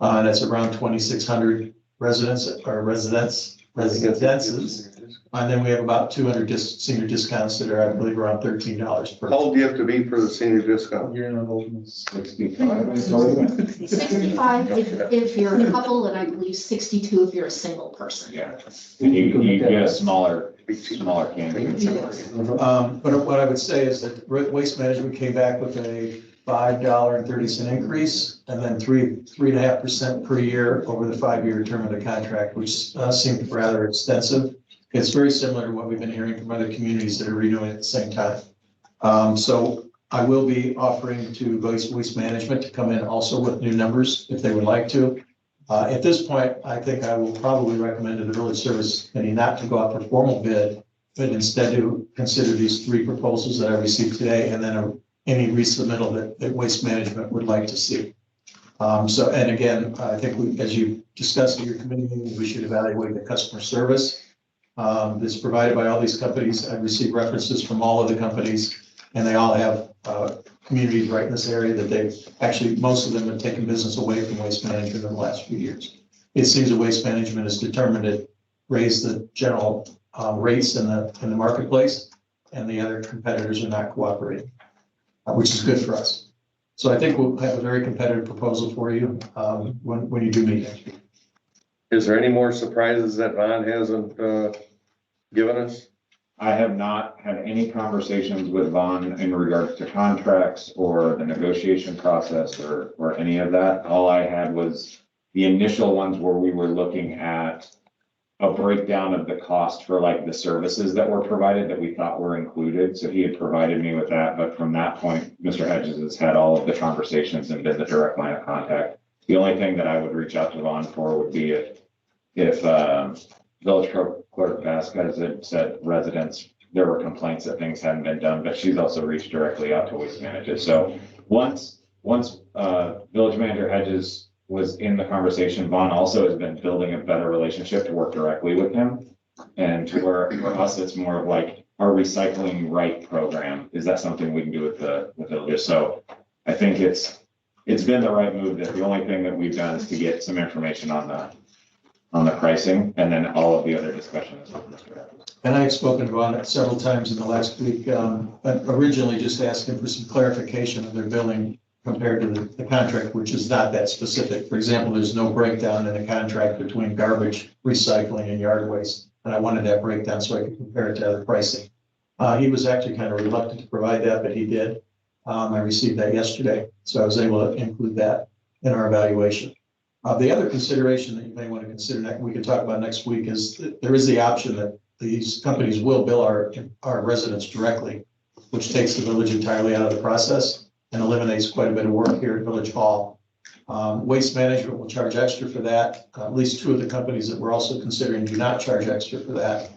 That's around 2,600 residences. And then we have about 200 senior discounts that are, I believe, around $13 per. How old do you have to be for the senior discount? You're not old. 65. 65 if you're a couple, and I believe 62 if you're a single person. Yeah, and you get a smaller can. But what I would say is that Waste Management came back with a $5.30 increase, and then 3.5% per year over the 5-year term of the contract, which seemed rather extensive. It's very similar to what we've been hearing from other communities that are renewing at the same time. So I will be offering to Waste Management to come in also with new numbers if they would like to. At this point, I think I will probably recommend to the Village Service Committee not to go out for formal bid, but instead to consider these 3 proposals that I received today, and then any resubmittal that Waste Management would like to see. And again, I think as you discussed in your committee meeting, we should evaluate the customer service that's provided by all these companies. I've received references from all of the companies, and they all have communities right in this area that most of them have taken business away from Waste Management in the last few years. It seems that Waste Management is determined to raise the general rates in the marketplace, and the other competitors are not cooperating, which is good for us. So I think we'll have a very competitive proposal for you when you do meet next week. Is there any more surprises that Ron hasn't given us? I have not had any conversations with Vaughn in regards to contracts or the negotiation process or any of that. All I had was the initial ones where we were looking at a breakdown of the cost for like the services that were provided that we thought were included. So he had provided me with that. But from that point, Mr. Hedges has had all of the conversations and been the direct line of contact. The only thing that I would reach out to Vaughn for would be if Village Clerk Vasquez had said residents, there were complaints that things hadn't been done, but she's also reached directly out to Waste Management. So once Village Manager Hedges was in the conversation, Vaughn also has been building a better relationship to work directly with him. And to where, for us, it's more of like our recycling right program. Is that something we can do with the villages? So I think it's been the right move. That the only thing that we've done is to get some information on the pricing, and then all of the other discussions with Mr. Evans. And I've spoken about it several times in the last week, but originally just asking for some clarification of their billing compared to the contract, which is not that specific. For example, there's no breakdown in the contract between garbage, recycling, and yard waste. And I wanted that breakdown so I could compare it to other pricing. He was actually kind of reluctant to provide that, but he did. I received that yesterday, so I was able to include that in our evaluation. The other consideration that you may want to consider that we can talk about next week is that there is the option that these companies will bill our residents directly, which takes the village entirely out of the process and eliminates quite a bit of work here at Village Hall. Waste management will charge extra for that. At least two of the companies that we're also considering do not charge extra for that.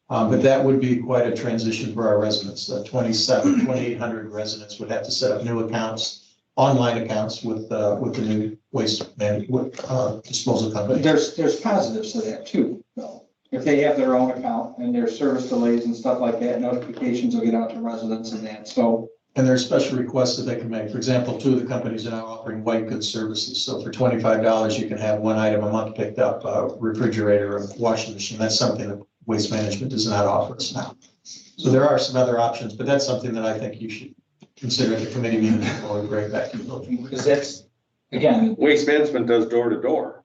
But that would be quite a transition for our residents. 2,800 residents would have to set up new accounts, online accounts with the new waste management disposal company. There's positives to that too, though. If they have their own account and there's service delays and stuff like that, notifications will get out to residents and that, so. And there are special requests that they can make. For example, two of the companies are now offering white goods services. So for $25, you can have one item a month picked up, a refrigerator, a washing machine. That's something that Waste Management does not offer us now. So there are some other options, but that's something that I think you should consider at the committee meeting before we bring it back to the building. Because that's, again. Waste Management does door to door.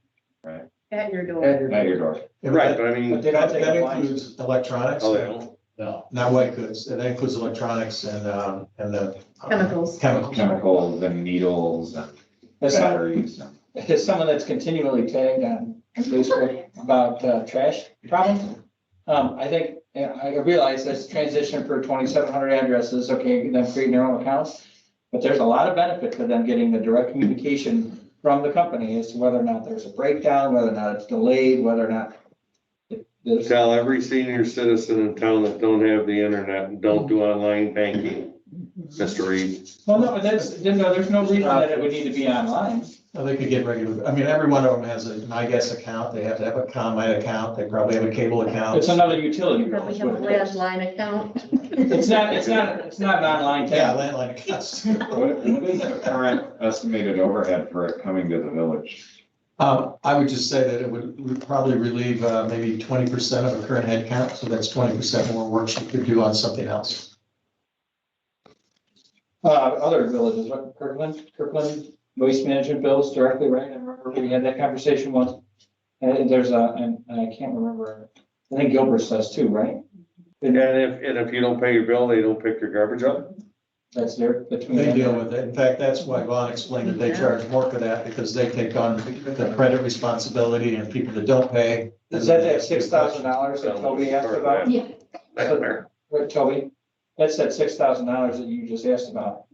At your door. At your door. Right, but I mean. But they don't take That appliances. includes electronics. Oh, they don't? No. Not white goods. That includes electronics and the. Chemicals. Chemicals and needles and As some- batteries. as someone that's continually tagged on Facebook about trash problems, I think, I realize that's transition for 2,700 addresses, okay, them creating their own accounts. But there's a lot of benefit to them getting the direct communication from the company as to whether or not there's a breakdown, whether or not it's delayed, whether or not. There's, Tell every senior citizen in town that don't have the internet and don't do online banking, Mr. Reed. well, no, there's no reason that it would need to be online. They could get regular, I mean, every one of them has an iGuess account. They have to have a ComEd account. They probably have a cable account. It's another utility bill. Probably is have a what it is. landline account. It's not an online Yeah, tab. landline accounts. What is the current estimated overhead for it coming to the village? I would just say that it would probably relieve maybe 20% of a current head count. So that's 20% more work she could do on something else. Other villages, what, Kirkland waste management bills directly, right? I remember we had that conversation once. And there's and I can't remember, I think Gilbert's does too, right? And if you don't pay your bill, they don't pick your garbage up? That's their, between. They deal with it. In fact, that's why Vaughn explained that they charge more for that because they take on the credit responsibility and people that don't pay. Is that $6,000 that Toby asked about? Yeah. Nightmare. Right, Toby? That's that $6,000 that you just asked about.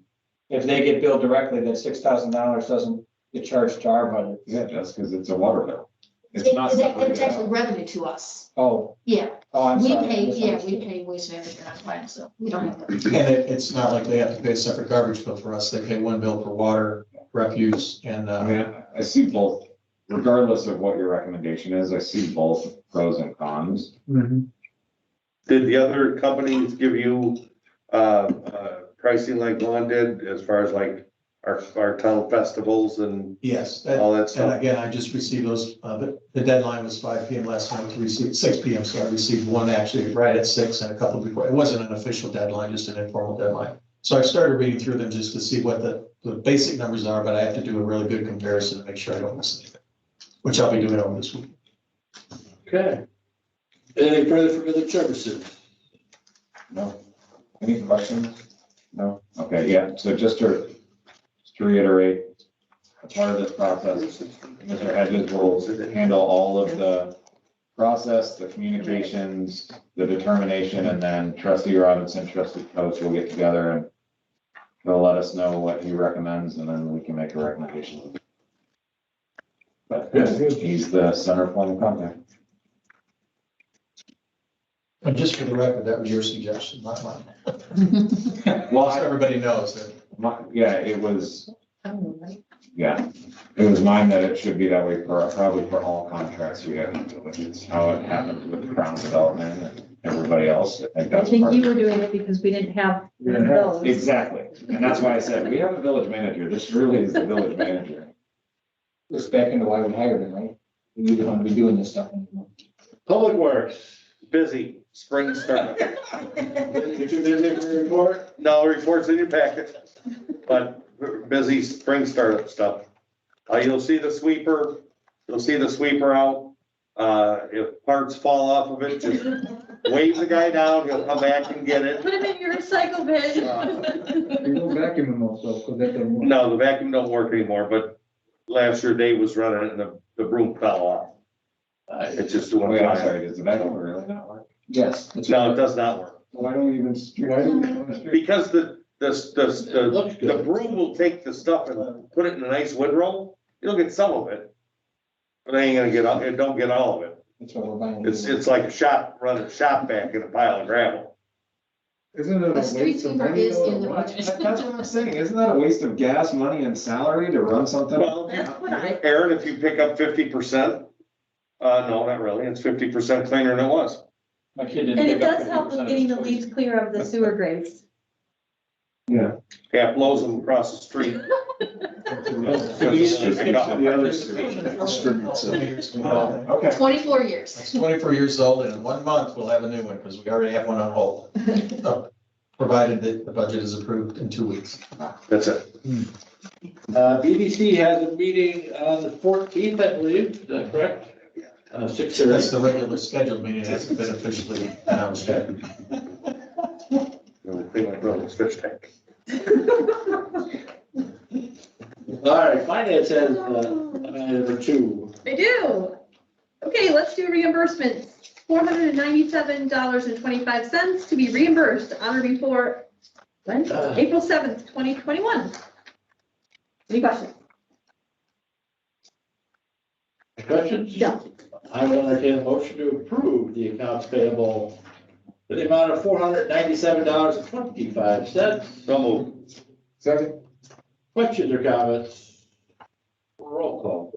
If they get billed directly, that $6,000 doesn't get charged to our budget. Yeah, just because it's a water bill. It's not It's separated actually out. revenue to us. Oh, Yeah, I'm we sorry. pay, we pay waste management on file, so we don't have to. And it's not like they have to pay a separate garbage bill for us. They pay one bill for water, refuse, and, I mean, I see both, regardless of what your recommendation is, I see both pros and cons. Did the other companies give you, pricing like Vaughn did as far as like our town festivals and yes. all that And stuff? again, I just received those, the deadline was 5 PM last night to receive, 6 PM, so I received one actually right at 6 and a couple before. It wasn't an official deadline, just an informal deadline. So I started reading through them just to see what the basic numbers are, but I have to do a really good comparison to make sure I don't miss anything, which I'll be doing over this week. Okay. Anything further for village services? No? Any questions? No? Okay, yeah, so just to reiterate, as part of this process, Mr. Hedges will handle all of the process, the communications, the determination, and then trustee Robinson, trustee Coates will get together and he'll let us know what he recommends, and then we can make a recommendation. But he's the center point of contact. And just for the record, that was your suggestion, not mine. Well, So everybody knows that. yeah, it was, Oh, right. yeah, It was mine that it should be that way for, probably for all contracts we have, which is how it happened with the Crown Development and everybody else. I think I that's think part you of were doing it because we didn't have We didn't have- those. Exactly, and that's why I said, we have a village manager, this really is the village manager. Goes back into why we hired him, right? We don't want to be doing this stuff anymore. Public Works. Busy, spring startup. You too busy for your report? No, reports in your packet, but we're busy spring startup stuff. You'll see the sweeper out. If parts fall off of it, just wave the guy down, he'll come back and get it. Put them in your recycle bin. You don't vacuum them also, because that doesn't work. No, the vacuum don't work anymore, but last year Dave was running it and the broom fell off. It's just doing Wait, I'm fine. sorry, does the vacuum really not work? Yes. that's No, it right. does not work. Why don't we even? Because It looks the good. broom will take the stuff and put it in a nice wood roll. You'll get some of it. But it ain't gonna get, it don't get all of it. That's what we're buying. It's like running a shop vac in a pile of gravel. Isn't it a The street waste of sweeper money? is in the though? budget. That's what I'm saying, isn't that a waste of gas, money and salary to run something? Well, That's what I, Aaron, if you pick up 50%, no, not really. It's 50% cleaner than it was. My kid didn't. and it pick up does help 50% with of getting the his leaves clear of the sewer grates. Yeah, it blows them across the street. The other Okay. 24 years. It's 24 years old, and in 1 month, we'll have a new one, because we already have one on hold. Provided that the budget is approved in 2 weeks. That's it. BBC has a meeting on the 14th, I believe, is that correct? 6:30. That's the regular scheduled meeting, it hasn't been officially announced yet. They went wrong, it's fish tank. All right, finance has, number 2. I do. Okay, let's do reimbursements. $497.25 to be reimbursed on or before, when? April 7th, 2021. Any questions? Questions? No. I will entertain a motion to approve the accounts payable for the amount of $497.25. So moved. Second, Questions or comments? Roll call,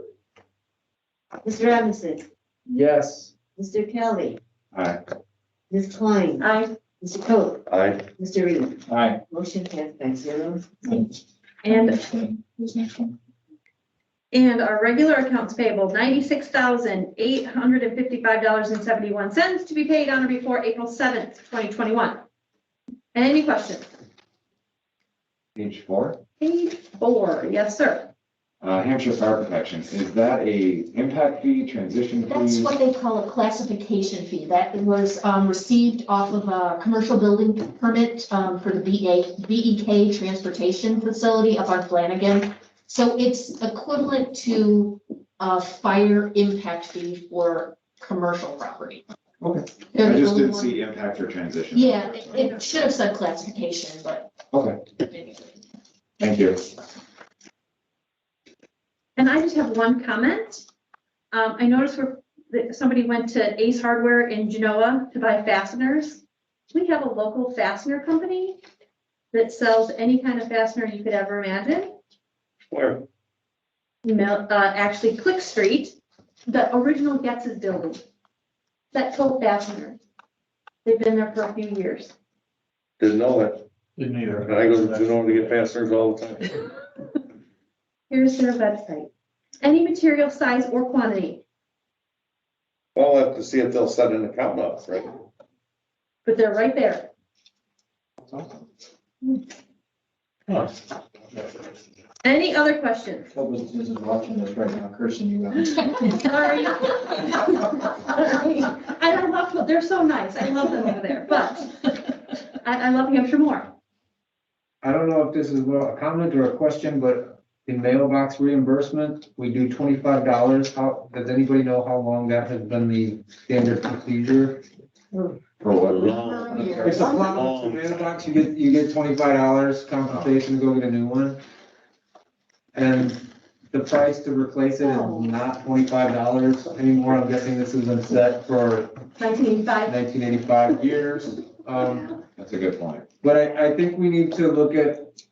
please. Mr. Robinson, yes. Mr. Kelly, Aye. Ms. Klein, Aye. Mr. Coe, Aye. Mr. Reed. Aye. Motion passed by 0. And our regular accounts payable, $96,855.71 to be paid on or before April 7th, 2021. Any questions? Page 4, Page 4, yes, sir. Hampshire Fire Protection, is that a impact fee, transition fee? That's what they call a classification fee. That was received off of a commercial building permit for the BEK transportation facility up on Flanagan. So it's equivalent to a fire impact fee for commercial property. Okay. They're I the just only didn't one- see impact or transition. Yeah, it should have said classification, but. Okay, thank you. And I just have one comment. I noticed that somebody went to Ace Hardware in Genoa to buy fasteners. We have a local fastener company that sells any kind of fastener you could ever imagine. Where? Actually, Click Street, the original Getz's building. That told fasteners. They've been there for a few years. Didn't know it. Didn't either. And I go to Genoa to get fasteners all the time. Here's their website. Any material, size, or quantity, Well, I'll have to see if they'll set an account up, right? but they're right there. Any other questions? Hope this is watching this right now, cursing you out. Sorry. I love, they're so nice. I love them over there, but I love Hampshire more. I don't know if this is a comment or a question, but in mailbox reimbursement, we do $25. How, does anybody know how long that has been the standard procedure? For what? It's a plow, it's a mailbox, you get $25 compensation to go get a new one. And the price to replace it is not $25 anymore. I'm guessing this has been set for 1985. 1985 years. That's a good point. But I think we need to look at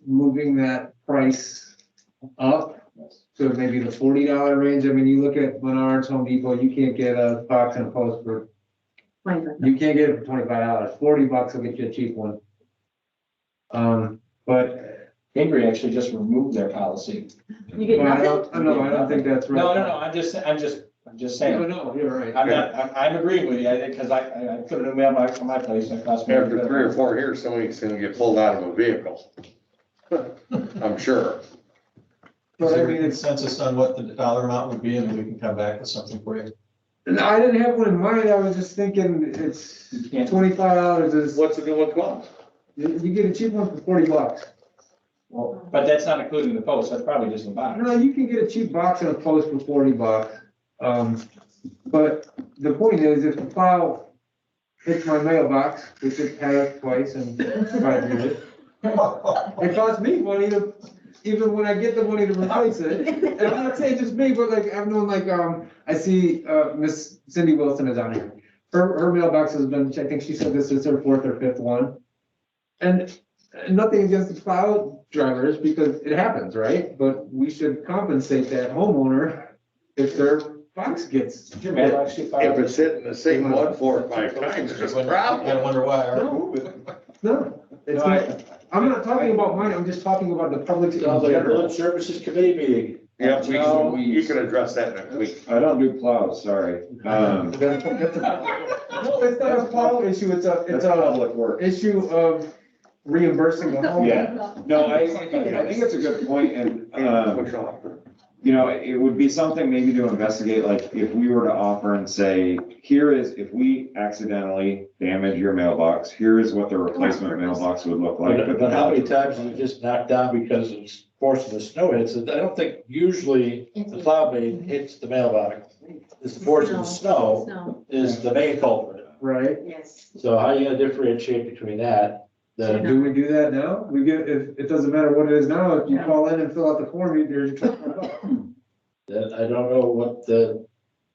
moving that price up to maybe the $40 range. I mean, you look at Menards, Home Depot, you can't get a box and a post for, you can't get it for $25. $40 will get you a cheap one. But, Cambria actually just removed their policy. You get well, I nothing? don't think that's right. No, I'm just No, saying. no, you're right. I'm agreeing with you, I think, because I put a new mailbox on my place and it cost me. After 3 or 4 years, somebody's gonna get pulled out of a vehicle. I'm sure. Is But I there mean, a it's, consensus on what the dollar amount would be, and then we can come back with something for you? no, I didn't have one in mind. I was just thinking it's can't- $25 is, What's the new one cost? you get a cheap one for $40. Well, but that's not including the post, that's probably just the box. No, you can get a cheap box and a post for $40. But the point is, if the plow hits my mailbox, which it has twice in 5 years, it costs me money to, even when I get the money to replace it. And I'm not saying just me, but like, I've known like, I see, Miss Cindy Wilson is on here. Her mailbox has been, I think she said this is her 4th or 5th one. And nothing against the plow drivers, because it happens, right? But we should compensate that homeowner if their box gets. Your mailbox too far? If it's hitting the same one 4 or 5 times, it's a I problem. wonder why. No, it's No, not. I'm not talking about mine, I'm just talking about the public in Sounds like a general. village services committee meeting. Yeah, No. you can address that next week. I don't do plows, sorry. No, it's not a plow issue, it's a public work. issue of reimbursing the homeowner. Yeah, no, I think it's a good point, and, Push off. you know, it would be something maybe to investigate, like, if we were to offer and say, here is, if we accidentally damage your mailbox, here is what the replacement mailbox would look like. But how many times is it just knocked down because it's forcing the snow hits? I don't think usually the plow blade hits the mailbox. It's the force of the snow No. is the main culprit. Right? Yes. So how are you gonna differentiate between that? Do we do that now? We get, if, it doesn't matter what it is now, if you call in and fill out the form, there's your $25. That I don't know what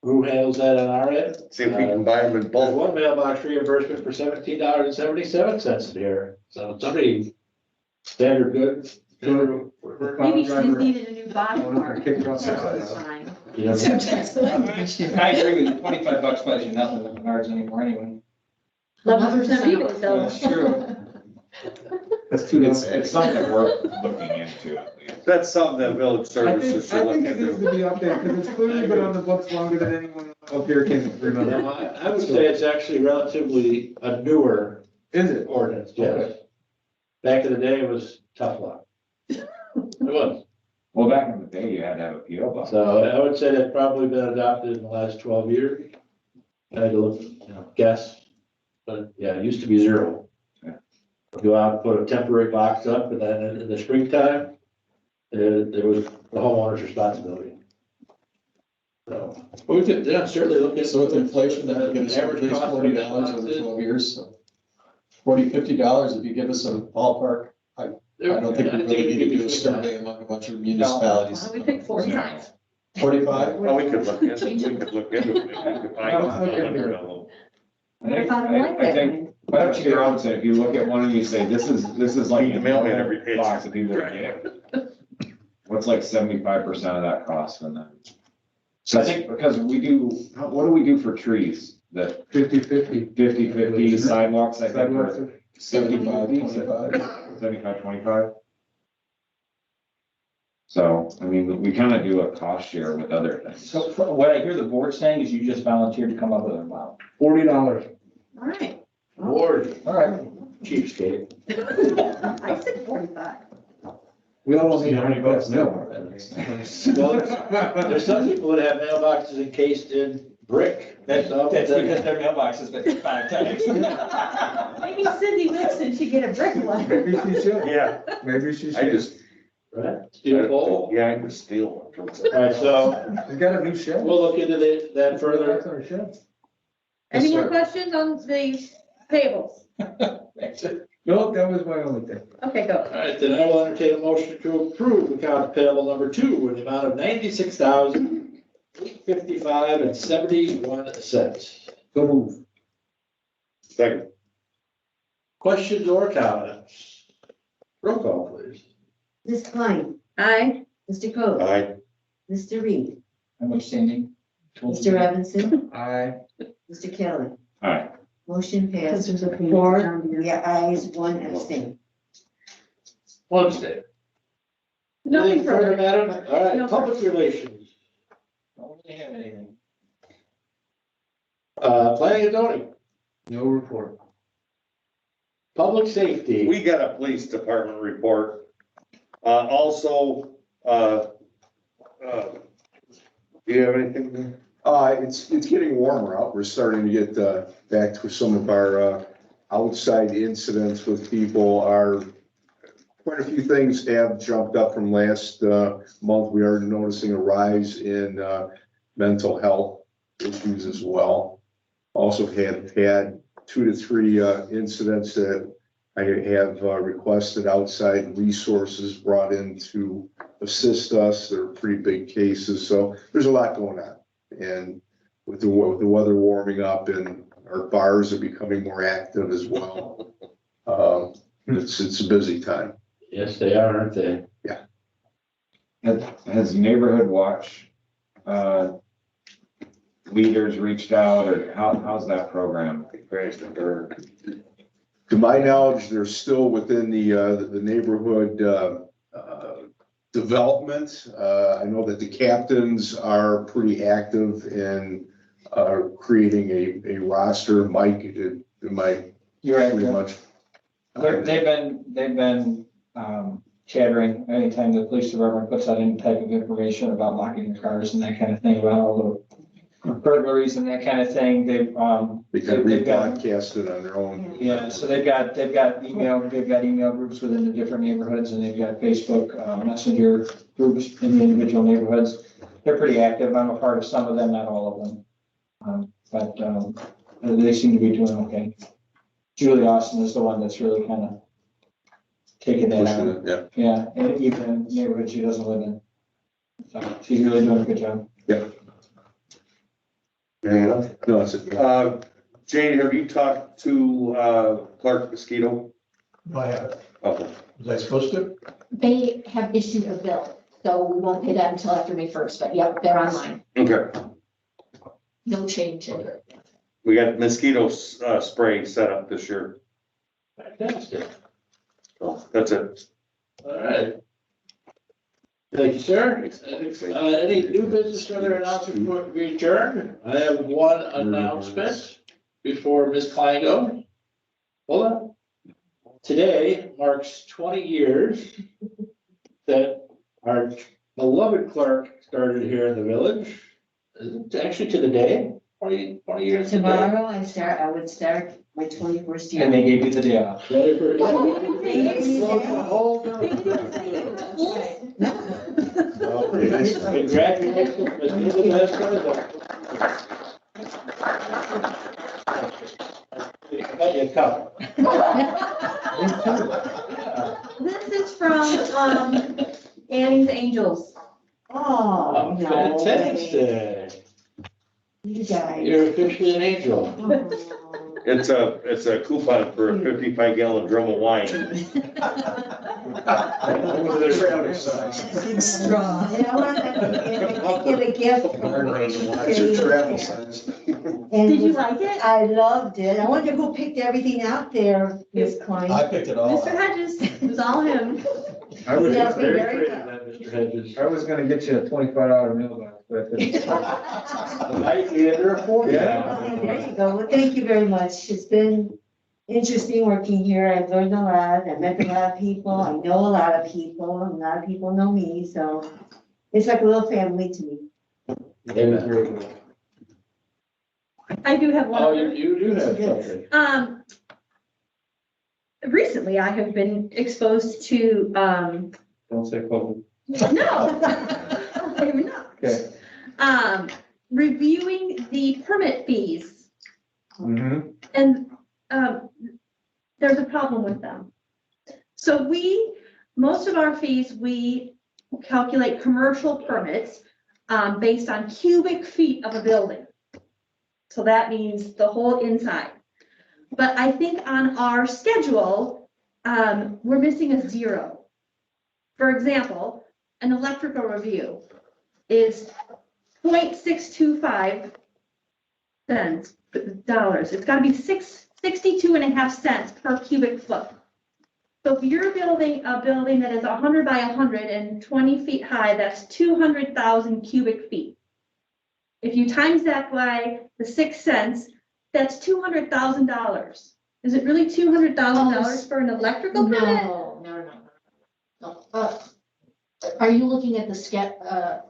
who handles that on our end. See if we can buy them in There's bulk. one mailbox reimbursement for $17.77 here. So somebody standard goods. Maybe she just needed a new body part. Kick it off. That's fine. You know, I agree with you, $25 buys you nothing with Menards anymore anyway. 11% rebate though. That's true. That's too It's something worth looking into at least. That's something that village services should I look think it needs into. to be up there, because it's clearly been on the books longer than anyone up here can remember. I would say it's actually relatively a newer Is it? ordinance, yes. Back in the day, it was tough luck. It was. Well, back in the day, you had to have a PO box. So I would say that's probably been adopted in the last 12 years. I had to look, guess, but yeah, it used to be 0. Yeah. Go out and put a temporary box up, and then in the springtime, it was the homeowner's responsibility. So, but we could, certainly look at. So with inflation, that would give us Average at least cost of $40 over boxes. 12 years, so $40, $50, if you give us a ballpark. I don't think we really need to do a survey among a bunch of municipalities. Why don't we pick 45? 45? Well, we could look into it. We could look into it. We could find Let's look into it. out. I think, why don't you get on to, if you look at one and you say, this is like. Need to mail me every page. Box of people that get. What's like 75% of that cost and then? So I think because what do we do for trees? That 50-50. 50-50 sidewalks, I think, Sidewalks are are- 75-25. 75-25. So, I mean, we kind of do a cost share with other things. So what I hear the board saying is you just volunteered to come up with an amount. $40. All right. Lord, All right. cheapskate. I said 45. We all need See how many $100 bucks now. Well, there's some people that have mailboxes encased in brick. That's because their mailbox has been 5 times. Maybe Cindy Wilson should get a brick one. Maybe she should. Yeah, Maybe she I should. just. Right? Steel pole. Yeah, I can steal one from. All right, so She's got a new shed. we'll look into that further. That's our shed. Any more sir. questions on the tables? No, that was my only thing. Okay, go. All right, then I will entertain a motion to approve account payable number 2 in the amount of $96,855.71. So move. Second. Questions or comments? Roll call, please. Ms. Klein, Aye. Mr. Code, Aye. Mr. Reed, I'm abstaining. Mr. Robinson, I, Mr. Kelly. Aye. Motion passed. Because there's a payment Four, down here. yeah, ayes, one abstain. One stay. Nothing Anything further, further. madam? All right, No public relations, Don't really have anything. planning and zoning, no report. public safety. We got a police department report. Also, do you have anything there? It's getting warmer out. We're starting to get, back to some of our, outside incidents with people. Quite a few things have jumped up from last, month. We are noticing a rise in, mental health issues as well. Also have had 2 to 3, incidents that I have requested outside resources brought in to assist us. They're pretty big cases, so there's a lot going on. And with the weather warming up and our bars are becoming more active as well. It's a busy time. Yes, they are, aren't they? Has Neighborhood Watch, leaders reached out, or how's that program? To my knowledge, they're still within the neighborhood, development. I know that the captains are pretty active in, creating a roster. Mike, am I You're right. pretty much? They've been chattering anytime the police department puts out any type of information about locking their cars and that kind of thing, about all the burglaries and that kind of thing. They kind of they've got- rebroadcast it on their own. Yeah, so they've got email groups within the different neighborhoods, and they've got Facebook, messenger groups in the individual neighborhoods. They're pretty active. I'm a part of some of them, not all of them. But they seem to be doing okay. Julie Austin is the one that's really kind of taking that Pushing out. it, yeah. Yeah, and even in neighborhoods she doesn't live in. So she's really doing a good job. Yeah. No, it's Jane, have you talked to, Clark Mosquito? I have it. Okay. Was I supposed to? They have issued a bill, so we won't pay that until after May 1st, but yep, they're online. Okay. No change in it. We got mosquito, spraying set up this year. Fantastic. So that's it. All right. Thank you, sir. Any new business or other announcements before we adjourn? I have one announcement before Ms. Klein goes. Hold on. Today marks 20 years that our beloved clerk started here in the village. It's actually to the day, 20 years today. Tomorrow, I would start my 21st year. And they gave you the day off. Ready for- Well, congratulations, Ms. Elizabeth. Got you a cup. This is from, Annie's Angels. Oh, no. Fantastic. You guys. You're officially an angel. Oh. It's a coupon for a 55-gallon drum of wine. The traveling size. Big straw. And I want to give a gift. It's a travel size. Did you like it? I loved it. I wonder who picked everything out there, Ms. Klein. I picked it all. Mr. Hedges, it was all him. I was, Yeah. Very creative, that, Mr. Hedges. I was gonna get you a $25 mailbox, but. Might be under a 40. There you go. Well, thank you very much. It's been interesting working here. I've learned a lot. I've met a lot of people. I know a lot of people. A lot of people know me, so it's like a little family to me. Amen. I do have one Oh, other. you do have something. Recently I have been exposed to, Don't say public. no. Maybe not. Okay. Reviewing the permit fees, Mm-hmm. and, there's a problem with them. So most of our fees, we calculate commercial permits, based on cubic feet of a building. So that means the whole inside. But I think on our schedule, we're missing a 0. For example, an electrical review. is 0.625 cents, dollars. It's gotta be 62.5 cents per cubic foot. So if you're building a building that is 100 by 120 feet high, that's 200,000 cubic feet. If you times that by the 6 cents, that's $200,000. Is it really $200,000 for an electrical permit? No. Are you looking at the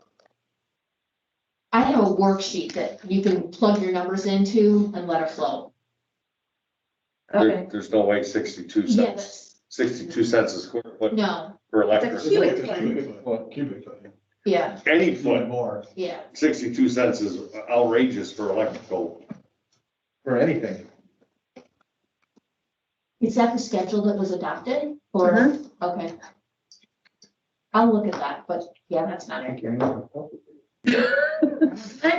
I have a worksheet that you can plug your numbers into and let it flow. Okay, There's no way 62 Yeah, cents, 62 cents a square foot no, for it's a electricity. cubic foot. yeah, Any Foot foot, more. yeah. 62 cents is outrageous for electrical. For anything. Is that the schedule that was adopted or, okay. I'll look at that, but yeah, that's not accurate.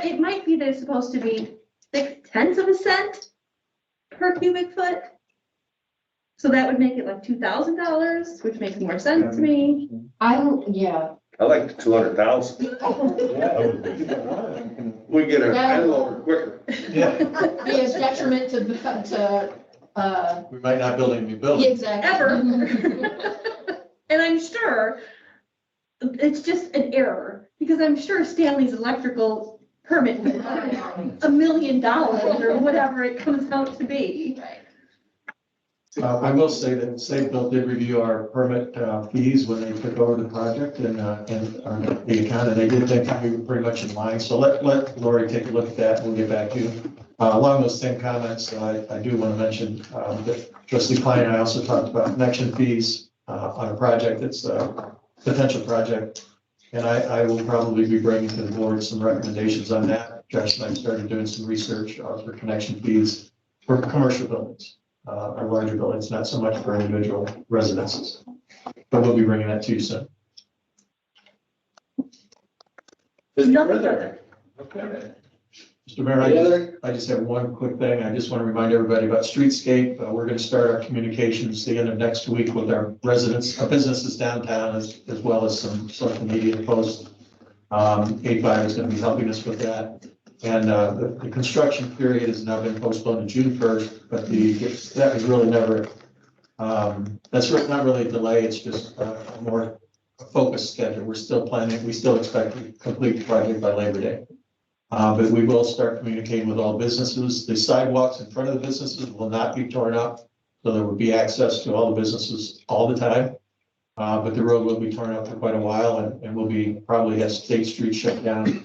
It might be that it's supposed to be 0.6 cents per cubic foot. So that would make it like $2,000, which makes more sense to me. Yeah. I like the 200,000. We get a Yeah. handle over quicker. Yeah, Be a detriment to, we might not build any new yeah, buildings. exactly. Ever. And I'm sure it's just an error, because I'm sure Stanley's electrical permit was $1 million or whatever it comes out to be. Right. I will say that Safebuilt did review our permit fees when they took over the project and the account, and they did think that we were pretty much in line. So let Lori take a look at that, and we'll get back to you. Along those same comments, I do want to mention that Trustee Klein and I also talked about connection fees on a project that's a potential project. And I will probably be bringing to the board some recommendations on that. Josh and I started doing some research for connection fees for commercial buildings. Our larger buildings, not so much for individual residences. But we'll be bringing that to you soon. Nothing further. Okay. Mr. Mayor, Any other? I just have one quick thing. I just want to remind everybody about Streetscape. We're going to start our communications the end of next week with our residents, our businesses downtown, as well as some social media posts. A5 is going to be helping us with that. And the construction period has now been postponed to June 1st, but that was really never, that's not really a delay. It's just a more focused schedule. We're still planning, we still expect to complete the project by Labor Day. But we will start communicating with all businesses. The sidewalks in front of the businesses will not be torn up. So there will be access to all the businesses all the time. But the road will be torn up for quite a while and will be probably have State Street shut down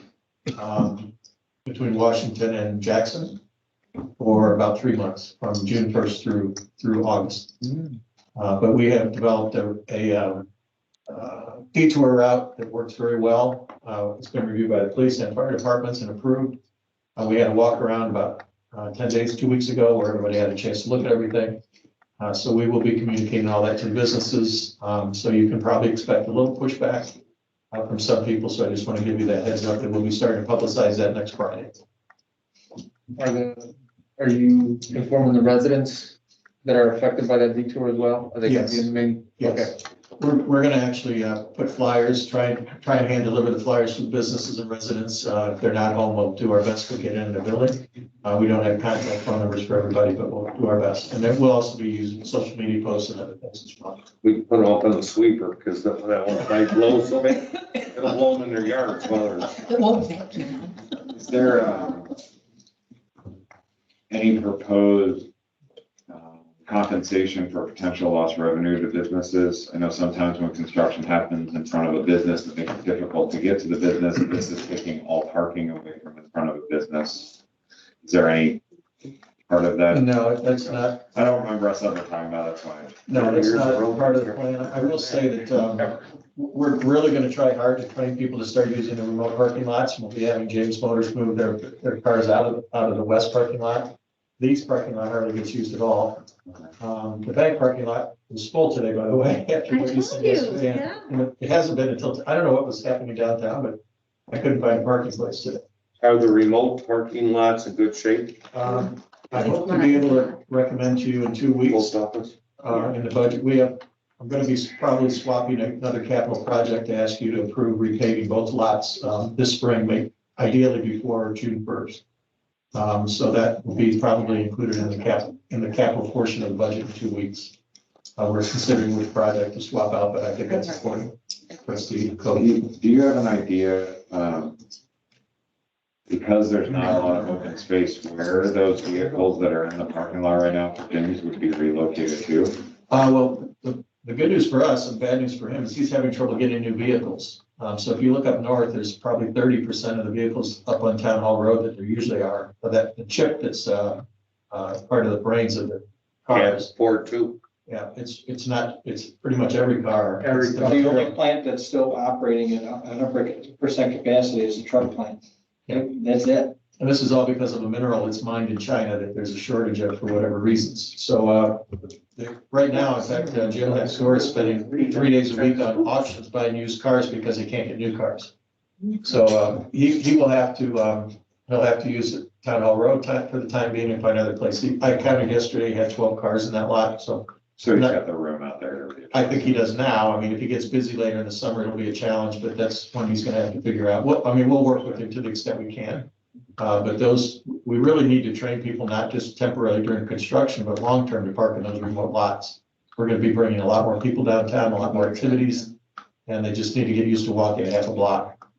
between Washington and Jackson for about 3 months, from June 1st through August. But we have developed a detour route that works very well. It's been reviewed by the police and fire departments and approved. We had a walk around about 10 days, 2 weeks ago, where everybody had a chance to look at everything. So we will be communicating all that to the businesses. So you can probably expect a little pushback from some people. So I just want to give you that heads up that we'll be starting to publicize that next Friday. Are you informing the residents that are affected by that detour as well? Are they going to be Yes. in the main? Yes. We're going to actually put flyers, try and hand deliver the flyers to businesses and residents. If they're not home, we'll do our best to get in the building. We don't have contact phone numbers for everybody, but we'll do our best. And then we'll also be using social media posts and other things as well. We can put them up in the sweeper because that one night blows so big, it'll blow them in their yards. Is there any proposed compensation for potential lost revenue to businesses? I know sometimes when construction happens in front of a business, it makes it difficult to get to the business. This is taking all parking away from in front of a business. Is there any part of that? No, that's not. I don't remember us ever talking about it, that's why. No, that's not part of the plan. I will say that we're really going to try hard to train people to start using the remote parking lots. We'll be having James Motors move their cars out of the west parking lot. The east parking lot hardly gets used at all. The bank parking lot was full today, by the way. After what you said yesterday. Yeah. And it hasn't been until, I don't know what was happening downtown, but I couldn't find a parking place today. Are the remote parking lots in good shape? I hope to be able to recommend to you in 2 weeks. Post office? In the budget, we have I'm gonna be probably swapping another capital project to ask you to approve repaving both lots, this spring, ideally before June 1st. So that will be probably included in the capital portion of the budget in 2 weeks. We're considering which project to swap out, but I think that's important. Trustee Cody. Do you have an idea, because there's not a lot of open space, where those vehicles that are in the parking lot right now for Tim's would be relocated to? Well, the good news for us and bad news for him is he's having trouble getting new vehicles. So if you look up north, there's probably 30% of the vehicles up on Town Hall Road that there usually are, but that the chip that's part of the brains of the cars. Ford too. Yeah, it's not, it's pretty much every car. Every It's car. The only plant that's still operating at 100% capacity is the truck plant. Yeah. That's it. And this is all because of a mineral that's mined in China that there's a shortage of for whatever reasons. So, right now, in fact, Jim next door is spending 3 days a week on auctions buying used cars because he can't get new cars. So, he will have to, he'll have to use Town Hall Road for the time being and find another place. I counted yesterday, he had 12 cars in that lot, so So he's got the room out there. I think he does now. I mean, if he gets busy later in the summer, it'll be a challenge, but that's when he's gonna have to figure out what, I mean, we'll work with him to the extent we can. But we really need to train people, not just temporarily during construction, but long-term to park in those remote lots. We're gonna be bringing a lot more people downtown, a lot more activities, and they just need to get used to walking half a block.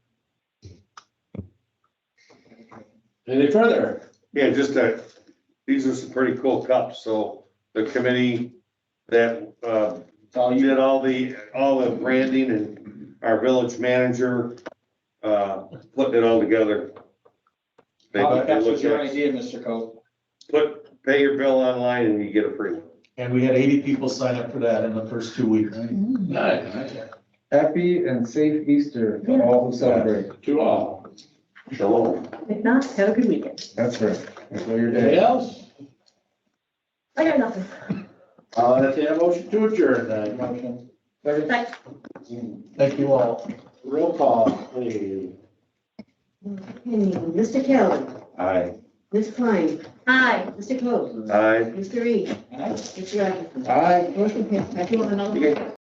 Any further? Yeah, just that, these are some pretty cool cups, so the committee that, did all the branding and our village manager, putting it all together. They That look was your at- idea, Mr. Coe. pay your bill online and you get a free one. And we had 80 people sign up for that in the first 2 weeks. Nice. Happy and safe Easter to all who celebrate. To all. Shalom. If not, have a good weekend. That's right. Enjoy your Anything day. else? I got nothing. I'll entertain a motion to adjourn then. Motion. Bye. Thank you all. Roll call, please. Mr. Kelly, Aye. Ms. Klein, Hi. Mr. Coe, Aye. Mr. Reed, Aye. Mr. Atkinson. Aye. Motion passed. I do want another.